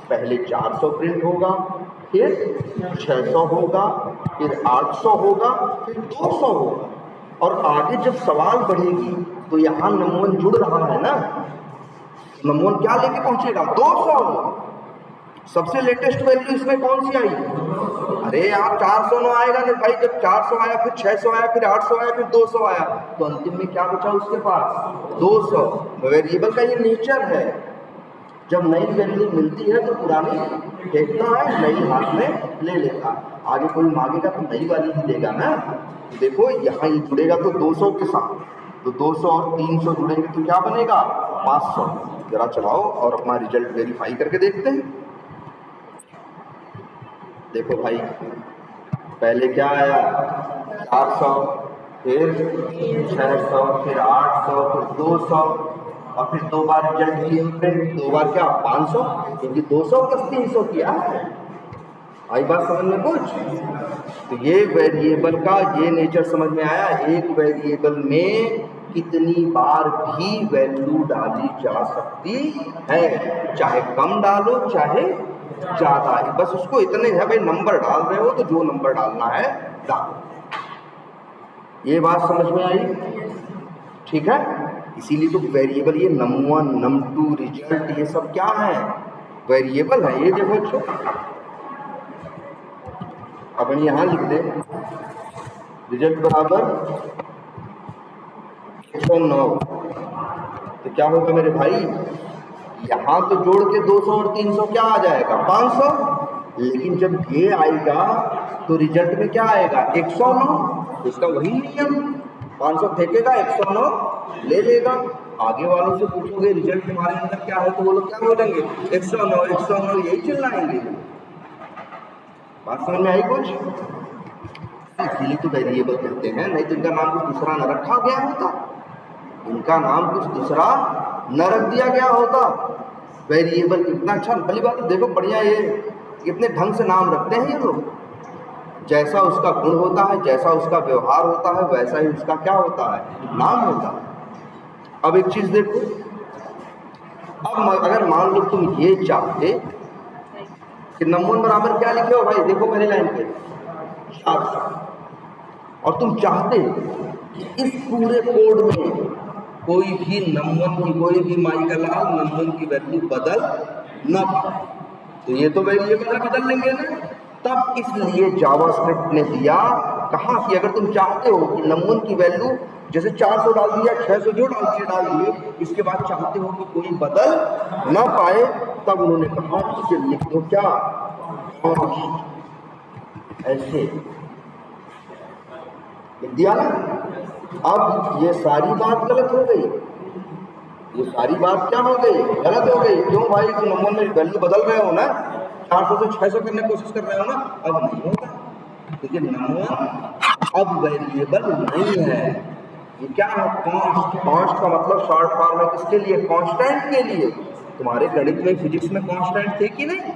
पहले 400 प्रिंट होगा, फिर 600 होगा, फिर 800 होगा, फिर 200 होगा। और आगे जब सवाल बढ़ेगी तो यहाँ नंबर जुड़ रहा है ना, नंबर क्या लेके पहुंचेगा 200। सबसे लेटेस्ट वैल्यू इसमें कौन सी आई, अरे यार 400 न आएगा नहीं भाई, जब 400 आया, फिर 600 आया, फिर 800 आया, फिर 200 आया, तो अंतिम में क्या बचा उसके पास 200। वेरिएबल का ये नेचर है, जब नई वैल्यू मिलती है तो पुरानी फेंकता है, नई हाथ में ले लेता। आगे कोई मांगेगा तो नई वाली ही देगा ना। देखो यहाँ ये जुड़ेगा तो 200 के साथ, तो 200 और 300 जुड़ेंगे तो क्या बनेगा 500। जरा चलाओ और अपना रिजल्ट वेरीफाई करके देखते हैं। देखो भाई, पहले क्या आया 400, फिर 600, फिर 800, फिर 200, और फिर 2 बार रिजल्ट किए, फिर 2 बार क्या 500, क्योंकि 200 + 300 किया है। आई बात समझ में कुछ? तो ये वेरिएबल का ये नेचर समझ में आया। एक वेरिएबल में कितनी बार भी वैल्यू डाली जा सकती है, चाहे कम डालो चाहे ज्यादा। बस उसको इतने है भाई, नंबर डाल रहे हो तो जो नंबर डालना है डालो। ये बात समझ में आई? ठीक है। इसीलिए तो वेरिएबल ये num1 num2 रिजल्ट ये सब क्या है? वेरिएबल है। ये देखो बच्चों, अपन यहां लिख दे रिजल्ट बराबर 109, तो क्या होगा मेरे भाई, यहां तो जोड़ के 200 और 300 क्या आ जाएगा 500, लेकिन जब ये आएगा तो रिजल्ट में क्या आएगा 109। इसका वही नियम, 500 फेंकेगा 109 ले लेगा। आगे वालों से पूछोगे रिजल्ट तुम्हारे अंदर क्या है तो वो लोग क्या बोलेंगे 109 109, यही चिल्लाएंगे। बात समझ में आई कुछ? इसीलिए तो वेरिएबल कहते हैं, नहीं तो इनका नाम कुछ दूसरा न रखा गया होता, इनका नाम कुछ दूसरा न रख दिया गया होता। वेरिएबल कितना अच्छा, भली बात है। देखो बढ़िया, ये कितने ढंग से नाम रखते हैं ये लोग। जैसा उसका गुण होता है, जैसा उसका व्यवहार होता है, वैसा ही उसका क्या होता है नाम होता है। अब एक चीज देखो, अब अगर मान लो तुम ये चाहते कि num1 बराबर क्या लिखे हो भाई, देखो पहली लाइन पे 400, और तुम चाहते कि इस पूरे कोड में कोई भी num1 की, कोई भी माई का लाल num1 की वैल्यू बदल न पाए, तो ये तो वेरिएबल बदल लेंगे ना। तब इसलिए जावास्क्रिप्ट ने दिया, कहा कि अगर तुम चाहते हो कि num1 की वैल्यू जैसे 400 डाल दिया, 600 जो डाल दिए, इसके बाद चाहते हो कि कोई बदल न पाए, तब उन्होंने कहा कि लिख दो क्या ऐसे लिख दिया ना। अब ये सारी बात गलत हो गई, ये सारी बात क्या हो गई, गलत हो गई। क्यों भाई, तुम num1 में वैल्यू बदल रहे हो ना, 400 से 600 करने की कोशिश कर रहे हो ना, अब नहीं होगा, क्योंकि num1 अब वेरिएबल नहीं है। ये क्या है, कॉन्स्ट। कॉन्स्ट का मतलब शॉर्ट फॉर्म है किसके लिए, कांस्टेंट के लिए। तुम्हारे गणित में, फिजिक्स में कांस्टेंट थे कि नहीं,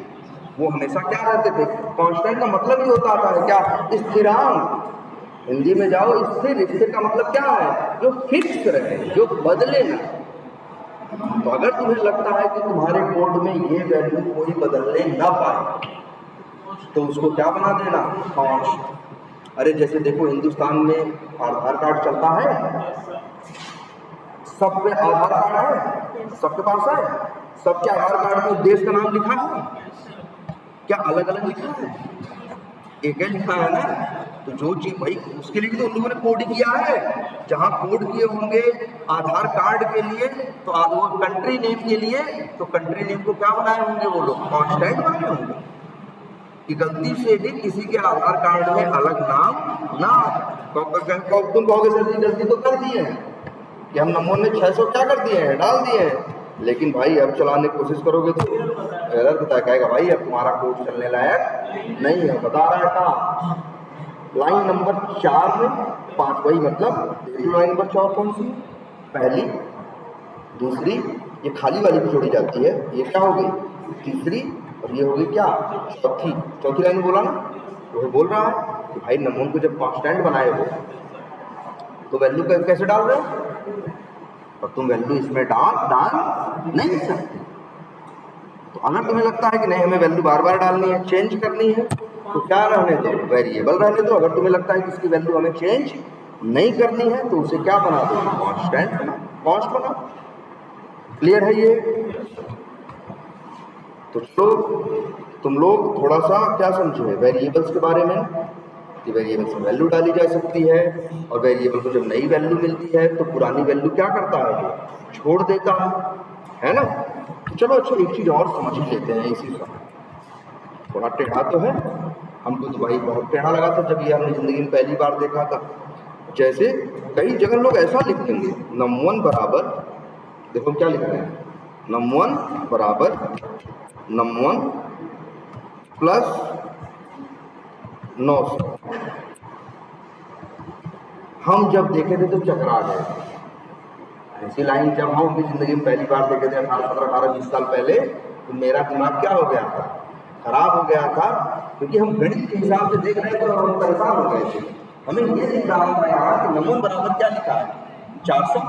वो हमेशा क्या रहते थे, कांस्टेंट का मतलब ही होता है क्या, स्थिरांक। हिंदी में जाओ, स्थिर, स्थिर का मतलब क्या है, जो फिक्स रहे, जो बदले ना। तो अगर तुम्हें लगता है कि तुम्हारे कोड में ये वैल्यू कोई बदलने ना पाए, तो उसको क्या बना देना, कॉन्स्ट। अरे जैसे देखो, हिंदुस्तान में आधार कार्ड चलता है, सब पे आधार कार्ड है, सबके पास है, सबके आधार कार्ड में देश का नाम लिखा है क्या, अलग अलग लिखा है, एक ही लिखा है ना। तो जो चीज भाई, उसके लिए तो उन लोगों ने कोड किया है, जहां कोड किए होंगे आधार कार्ड के लिए, तो वो कंट्री नेम के लिए, तो कंट्री नेम को क्या बनाए होंगे वो लोग, कांस्टेंट बनाए होंगे, कि गलती से भी किसी के आधार कार्ड में अलग नाम ना। तुम कहोगे सर जी गलती तो कर दिए हैं कि हम num1 में 600 क्या कर दिए हैं, डाल दिए हैं, लेकिन भाई अब चलाने की कोशिश करोगे तो एरर बता कहेगा भाई अब तुम्हारा कोड चलने लायक नहीं है। बता रहा है कहाँ, लाइन नंबर 4 में 5, वही मतलब लाइन नंबर 4 कौन सी, पहली, दूसरी, ये खाली वाली भी जोड़ी जाती है, ये क्या हो गई तीसरी, और ये हो गई क्या चौथी। चौथी लाइन बोला ना, तो बोल रहा है कि भाई num1 को जब कांस्टेंट बनाए हो तो वैल्यू कैसे डाल रहे हो, और तुम वैल्यू इसमें डाल नहीं सकते। तो अगर तुम्हें लगता है कि नहीं हमें वैल्यू बार बार डालनी है, चेंज करनी है, तो क्या रहने दो, वेरिएबल रहने दो। अगर तुम्हें लगता है कि इसकी वैल्यू हमें चेंज नहीं करनी है, तो उसे क्या बना दो, कांस्टेंट बना, कॉन्स्ट बना। क्लियर है ये? तो तुम लोग थोड़ा सा क्या समझे वेरिएबल्स के बारे में, कि वेरिएबल्स में वैल्यू डाली जा सकती है, और वेरिएबल को जब नई वैल्यू मिलती है तो पुरानी वैल्यू क्या करता है, छोड़ देता है ना। तो चलो अच्छा, एक चीज और समझ लेते हैं इसी समय, थोड़ा टेढ़ा तो है, हमको तो भाई बहुत टेढ़ा लगा था जब ये हमने जिंदगी में पहली बार देखा था। जैसे कई जगह लोग ऐसा लिख देंगे, num1 बराबर, देखो क्या लिख रहे हैं, num1 बराबर num1 प्लस 900। हम जब देखे थे तो चकरा गए। ऐसी लाइन जब हम अपनी जिंदगी में पहली बार देखे थे 18, 17, 18, 20 साल पहले, तो मेरा दिमाग क्या हो गया था, खराब हो गया था क्योंकि हम गणित के हिसाब से देख रहे थे और हम परेशान हो गए थे। हमें ये लिख रहा था यहाँ कि नमून बराबर क्या लिखा है 400,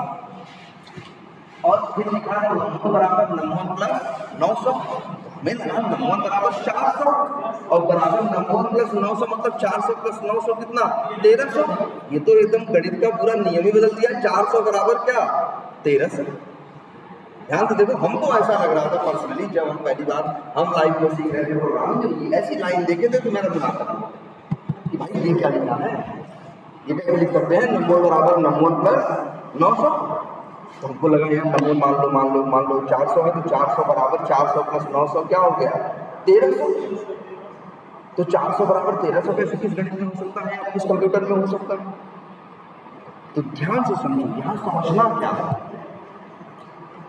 और फिर लिखा है नमून बराबर नमून प्लस 900। हमें लगा नमून बराबर 400 और बराबर नमून प्लस 900 मतलब 400 प्लस 900 कितना 1300। ये तो एकदम गणित का पूरा नियम ही बदल दिया। 400 बराबर क्या 1300। ध्यान से देखो, हमको ऐसा लग रहा था पर्सनली जब हम पहली बार हम लाइव में सीख रहे थे प्रोग्राम, जब ऐसी लाइन देखे थे तो मेरा दिमाग खराब कि भाई ये क्या लिखा है, ये कैसे लिख सकते हैं नमून बराबर नमून प्लस 900। तो हमको लगा यार नमून मान लो 400 है तो 400 बराबर 400 प्लस 900 क्या हो गया 1300। तो 400 बराबर 1300 कैसे किस गणित में हो सकता है, किस कंप्यूटर में हो सकता है। तो ध्यान से समझो, यहाँ समझना क्या है,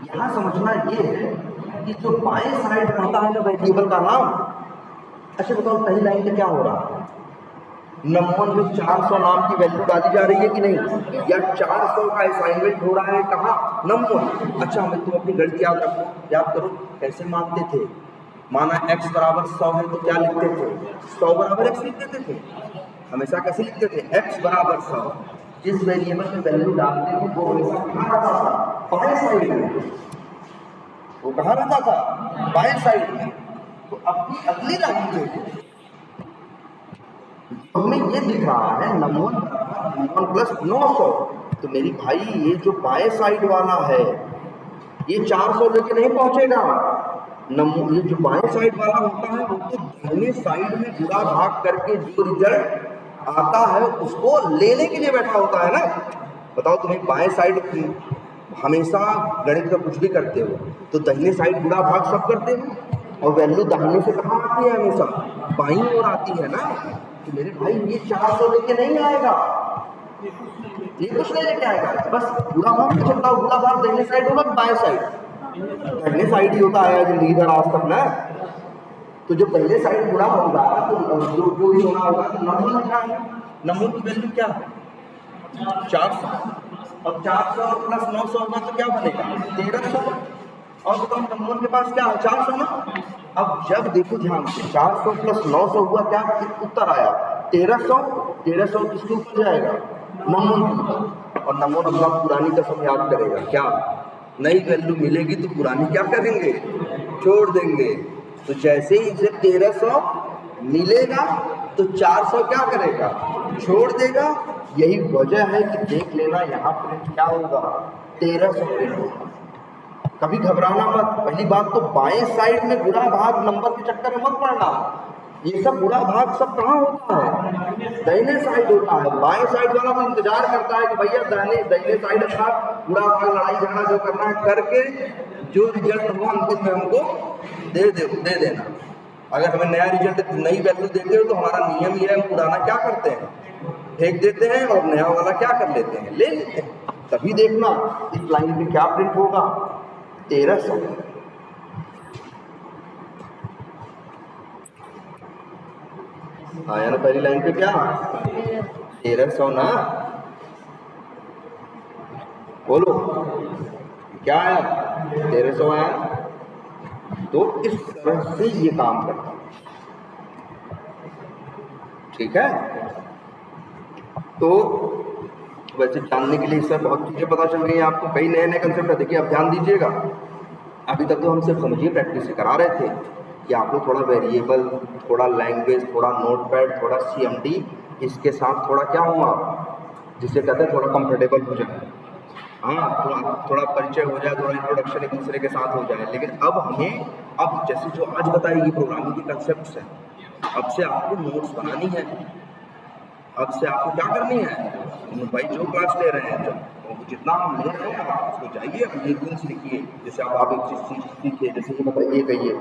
यहाँ समझना ये है कि जो बाएं साइड रहता है ना वेरिएबल का नाम। अच्छा बताओ पहली लाइन में क्या हो रहा है, नमून में 400 नाम की वैल्यू डाली जा रही है कि नहीं, या 400 का असाइनमेंट हो रहा है कहाँ नमून। अच्छा हमें तुम अपनी गणित याद रखो, याद करो कैसे मानते थे। माना x बराबर 100 है तो क्या लिखते थे 100 बराबर x लिख देते थे। हमेशा कैसे लिखते थे x बराबर 100। जिस वेरिएबल में वैल्यू डालते थे वो हमेशा कहाँ रहता था बाएं साइड में। वो कहाँ रहता था बाएं साइड में। तो अपनी अगली लाइन देखो, हमें ये दिख रहा है नमून प्लस 900। तो मेरी भाई ये जो बाएं साइड वाला है ये 400 लेके नहीं पहुंचेगा। नमून ये जो बाएं साइड वाला होता है वो तो दाहिने साइड में गुणा भाग करके जो रिजल्ट आता है उसको लेने के लिए बैठा होता है ना। बताओ तुम्हें बाएं साइड हमेशा गणित का कुछ भी करते हो तो दाहिने साइड गुणा भाग सब करते हो और वैल्यू दाहिने से कहाँ आती है हमेशा बाईं ओर आती है ना। तो मेरे भाई ये 400 लेके नहीं आएगा, ये कुछ नहीं लेके आएगा, बस गुणा भाग नहीं चलता। गुणा भाग दाहिने साइड होगा बाएं साइड, दाहिने साइड ही होता है जिंदगी भर आज तक ना। तो जब पहले साइड गुणा होगा तो जो भी होना होगा तो नमून क्या है, नमून की वैल्यू क्या है 400। अब 400 प्लस 900 होगा तो क्या बनेगा 1300। और बताओ नमून के पास क्या है 400 ना। अब जब देखो ध्यान से 400 प्लस 900 हुआ क्या उत्तर आया 1300। 1300 किसके ऊपर जाएगा नमून की, और नमून अपना पुरानी कसम याद करेगा। क्या नई वैल्यू मिलेगी तो पुरानी क्या करेंगे छोड़ देंगे। तो जैसे ही इसे 1300 मिलेगा तो 400 क्या करेगा छोड़ देगा। यही वजह है कि देख लेना यहाँ प्रिंट क्या होगा 1300 प्रिंट होगा। कभी घबराना मत। पहली बात तो बाएं साइड में गुणा भाग नंबर के चक्कर में मत पड़ना। ये सब गुणा भाग सब कहाँ होता है दाहिने साइड होता है। बाएं साइड वाला वो इंतजार करता है कि भैया दाहिने साइड का गुणा भाग लड़ाई झगड़ा जो करना है करके जो रिजल्ट हुआ अंतिम में हमको दे देना। अगर हमें नया रिजल्ट नई वैल्यू देते हो तो हमारा नियम ये है हम पुराना क्या करते हैं फेंक देते हैं और नया वाला क्या कर लेते हैं ले लेते हैं। तभी देखना इस लाइन पे क्या प्रिंट होगा 1300। आया ना पहली लाइन पे क्या 1300 ना। बोलो क्या आया 1300 आया। तो इस तरह से ये काम करता है, ठीक है। तो वैसे जानने के लिए इससे बहुत चीजें पता चल गई हैं आपको, कई नए नए कंसेप्ट है। देखिए आप ध्यान दीजिएगा, अभी तक तो हम सिर्फ समझिए प्रैक्टिस से करा रहे थे कि आप लोग थोड़ा वेरिएबल, थोड़ा लैंग्वेज, थोड़ा नोटपैड, थोड़ा CMD इसके साथ थोड़ा क्या हुआ जिसे कहते हैं थोड़ा कंफर्टेबल हो जाए। हाँ थोड़ा परिचय हो जाए, थोड़ा इंट्रोडक्शन एक दूसरे के साथ हो जाए। लेकिन अब हमें अब जैसे जो आज बताएगी प्रोग्रामिंग की कंसेप्ट है, अब से आपको नोट्स बनानी है। अब से आपको क्या करनी है भाई जो क्लास ले रहे हैं जितना हम ले रहे हैं आप उसको जाइए अपने रूल्स लिखिए। जैसे आप एक चीज़ सीखिए, जैसे कि मतलब ये कहिए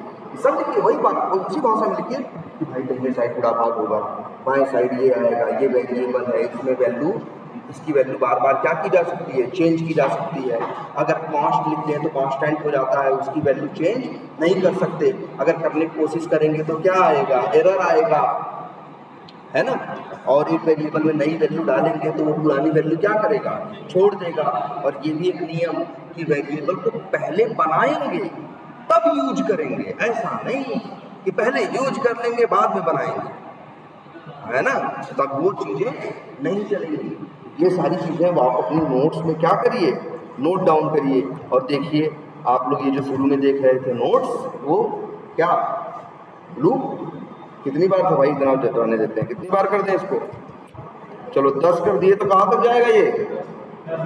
सब लिखिए वही बात उसी भाषा में लिखिए कि भाई दाहिने साइड गुणा भाग होगा, बाएं साइड ये आएगा, ये वेरिएबल है, इसमें वैल्यू इसकी वैल्यू बार बार क्या की जा सकती है चेंज की जा सकती है। अगर कॉन्स्ट लिखते हैं तो कॉन्स्टेंट हो जाता है, उसकी वैल्यू चेंज नहीं कर सकते। अगर करने की कोशिश करेंगे तो क्या आएगा एरर आएगा, है ना। और एक वेरिएबल में नई वैल्यू डालेंगे तो वो पुरानी वैल्यू क्या करेगा छोड़ देगा। और ये भी एक नियम कि वेरिएबल को पहले बनाएंगे तब यूज करेंगे। ऐसा नहीं कि पहले यूज कर लेंगे बाद में बनाएंगे, है ना, तब वो चीजें नहीं चलेंगी। ये सारी चीजें वो आप अपनी नोट्स में क्या करिए, नोट डाउन करिए। और देखिए आप लोग ये जो शुरू में देख रहे थे नोट्स, वो क्या लूप कितनी बार था भाई, इतना जताने देते हैं, कितनी बार कर दें इसको, चलो 10 कर दिए तो कहाँ तक जाएगा ये,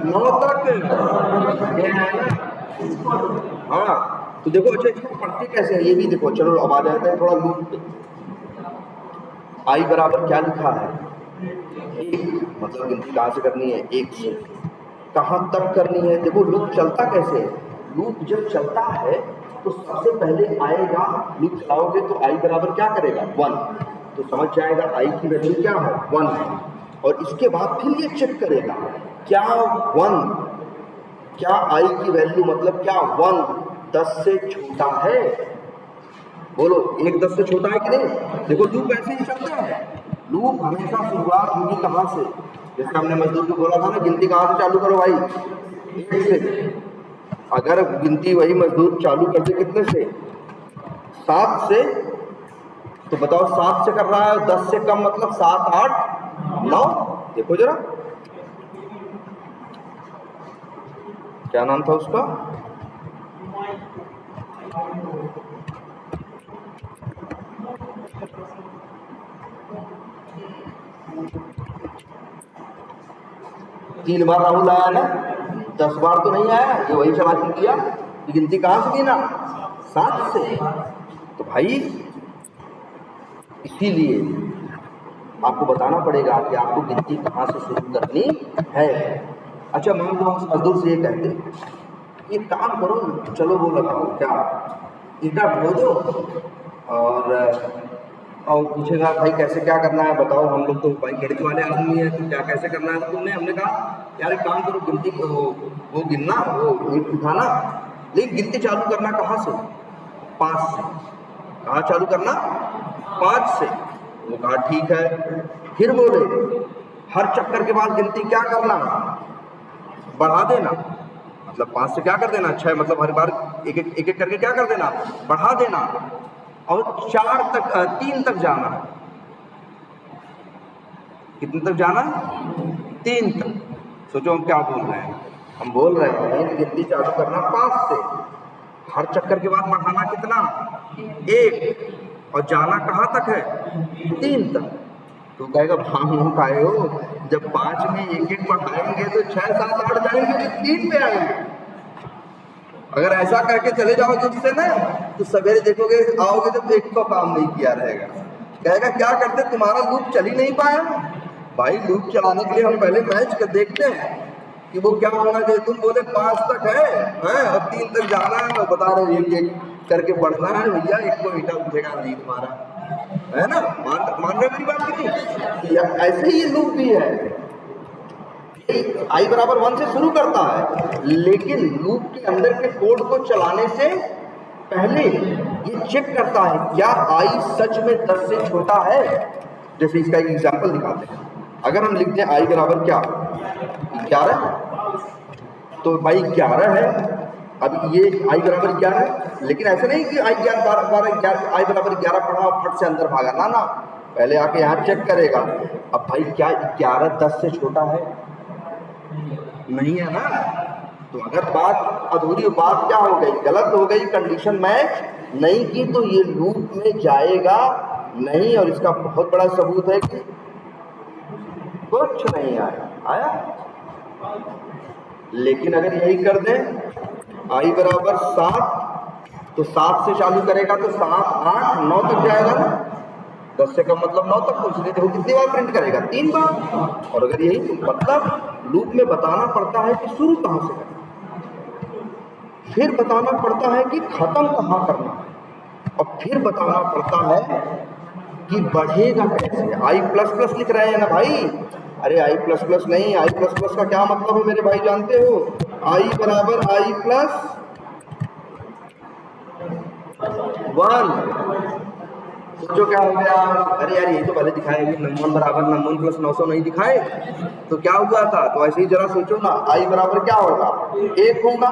9 तक। हाँ तो देखो, अच्छा इसको पढ़ते कैसे है ये भी देखो। चलो अब आ जाते हैं थोड़ा लूप पे। आई बराबर क्या लिखा है, 1, मतलब गिनती कहाँ से करनी है, 1 से कहाँ तक करनी है। देखो लूप चलता कैसे है, लूप जब चलता है तो सबसे पहले आएगा, लूप चलाओगे तो आई बराबर क्या करेगा 1, तो समझ जाएगा आई की वैल्यू क्या है 1 है। और इसके बाद फिर ये चेक करेगा क्या 1, क्या आई की वैल्यू मतलब क्या 1 10 से छोटा है, बोलो 1 10 से छोटा है कि नहीं। देखो लूप ऐसे ही चलता है, लूप हमेशा शुरुआत होगी कहाँ से, जैसे हमने मजदूर को बोला था ना, गिनती कहाँ से चालू करो भाई, 1 से। अगर गिनती वही मजदूर चालू कर दे कितने से, 7 से, तो बताओ 7 से कर रहा है, 10 से कम मतलब 7 8 9। देखो जरा क्या नाम था उसका, तीन बार राहुल आया ना, 10 बार तो नहीं आया, ये वही चला के किया। गिनती कहाँ से की ना, 7 से। तो भाई इसीलिए आपको बताना पड़ेगा कि आपको गिनती कहाँ से शुरू करनी है। अच्छा मान लो हम मजदूर से ये कहते हैं, ये काम करो, चलो वो लगाओ, क्या ईटा ढो दो, और पूछेगा भाई कैसे क्या करना है बताओ, हम लोग तो भाई गणित वाले आदमी है, तो क्या कैसे करना है। तो हमने कहा यार एक काम करो, गिनती वो गिनना, वो ईट उठाना, लेकिन गिनती चालू करना कहाँ से, 5 से। कहाँ चालू करना, 5 से। वो कहा ठीक है। फिर बोले हर चक्कर के बाद गिनती क्या करना, बढ़ा देना, मतलब 5 से क्या कर देना 6, मतलब हर बार एक एक करके क्या कर देना, बढ़ा देना, और 4 तक 3 तक जाना। कितने तक जाना, 3 तक। सोचो हम क्या बोल रहे हैं, हम बोल रहे हैं कि गिनती चालू करना 5 से, हर चक्कर के बाद बढ़ाना कितना, 1, और जाना कहाँ तक है, 3 तक। तो कहेगा भाग खाए हो, जब 5 में एक एक बढ़ाएंगे तो 6 7 8 जाएंगे, तो 3 पे आएंगे। अगर ऐसा करके चले जाओगे उससे ना, तो सवेरे देखोगे आओगे जब एक तो काम नहीं किया रहेगा, कहेगा क्या करते तुम्हारा लूप चल ही नहीं पाया। भाई लूप चलाने के लिए हम पहले मैच कर देखते हैं कि वो क्या होना चाहिए। तुम बोले 5 तक है और 3 तक जाना है, और बता रहे एक करके बढ़ना है भैया, एक को ईटा उठेगा नहीं तुम्हारा, है ना। मान रहे मेरी बात की नहीं, ऐसे ही ये लूप भी है, आई बराबर 1 से शुरू करता है, लेकिन लूप के अंदर के कोड को चलाने से पहले ये चेक करता है क्या आई सच में 10 से छोटा है। जैसे इसका एक एग्जांपल दिखाते हैं, अगर हम लिखते हैं आई बराबर क्या 11, तो भाई 11 है, अब ये आई बराबर 11 है, लेकिन ऐसा नहीं कि आई 11 आई बराबर 11 पढ़ा और फट से अंदर भागा, ना ना, पहले आके यहाँ चेक करेगा। अब भाई क्या 11 10 से छोटा है, नहीं है ना। तो अगर बात अधूरी, बात क्या हो गई, गलत हो गई, कंडीशन मैच नहीं की, तो ये लूप में जाएगा नहीं। और इसका बहुत बड़ा सबूत है कि कुछ नहीं आया। लेकिन अगर यही कर दें आई बराबर 7, तो 7 से चालू करेगा तो 7 8 9 तक जाएगा ना, 10 से कम मतलब 9 तक। तो इसलिए देखो कितनी बार प्रिंट करेगा, 3 बार। और अगर यही तो मतलब लूप में बताना पड़ता है कि शुरू कहाँ से करना, फिर बताना पड़ता है कि खत्म कहाँ करना है, और फिर बताना पड़ता है कि बढ़ेगा कैसे। आई प्लस प्लस लिख रहे हैं ना भाई, अरे आई प्लस प्लस नहीं, आई प्लस प्लस का क्या मतलब है मेरे भाई जानते हो, आई बराबर आई प्लस 1। सोचो क्या हो गया, अरे यार यही तो पहले दिखाए नम 1 बराबर नम 1 प्लस 900 नहीं दिखाए, तो क्या हुआ था। तो ऐसे ही जरा सोचो ना, आई बराबर क्या होगा 1 होगा,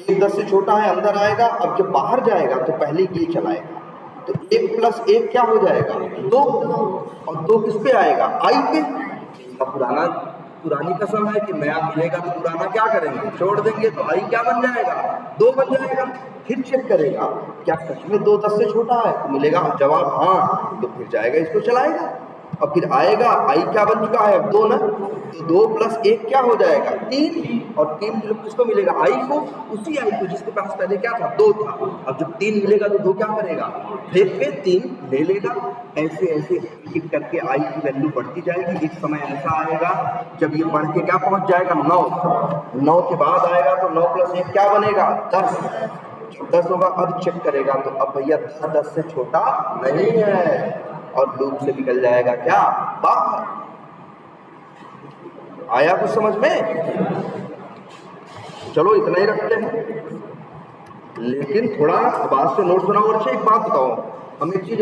1 10 से छोटा है, अंदर आएगा। अब जब बाहर जाएगा तो पहले ये चलाएगा, तो 1 प्लस 1 क्या हो जाएगा 2, और 2 किस पे आएगा आई पे। पुरानी कसम है कि नया मिलेगा तो पुराना क्या करेंगे छोड़ देंगे, तो आई क्या बन जाएगा 2 बन जाएगा। फिर चेक करेगा क्या सच में 2 10 से छोटा है, तो मिलेगा जवाब हाँ, तो फिर जाएगा इसको चलाएगा, और फिर आएगा आई क्या बन चुका है 2 ना, तो 2 प्लस 1 क्या हो जाएगा 3, और 3 किसको मिलेगा आई को, उसी आई को जिसके पास पहले क्या था 2 था। अब जब 3 मिलेगा तो 2 क्या करेगा फेंक के 3 ले लेगा। ऐसे ऐसे एक करके आई की वैल्यू बढ़ती जाएगी। एक समय ऐसा आएगा जब ये बढ़ के क्या पहुंच जाएगा 9 के बाद आएगा तो 9 प्लस 1 क्या बनेगा 10 होगा। अब चेक करेगा तो अब भैया 10 से छोटा नहीं है, और लूप से निकल जाएगा क्या बाहर। आया कुछ समझ में? चलो इतना ही रखते हैं, लेकिन थोड़ा आवाज से नोट्स बनाओ। अच्छा एक बात बताओ, हम एक चीज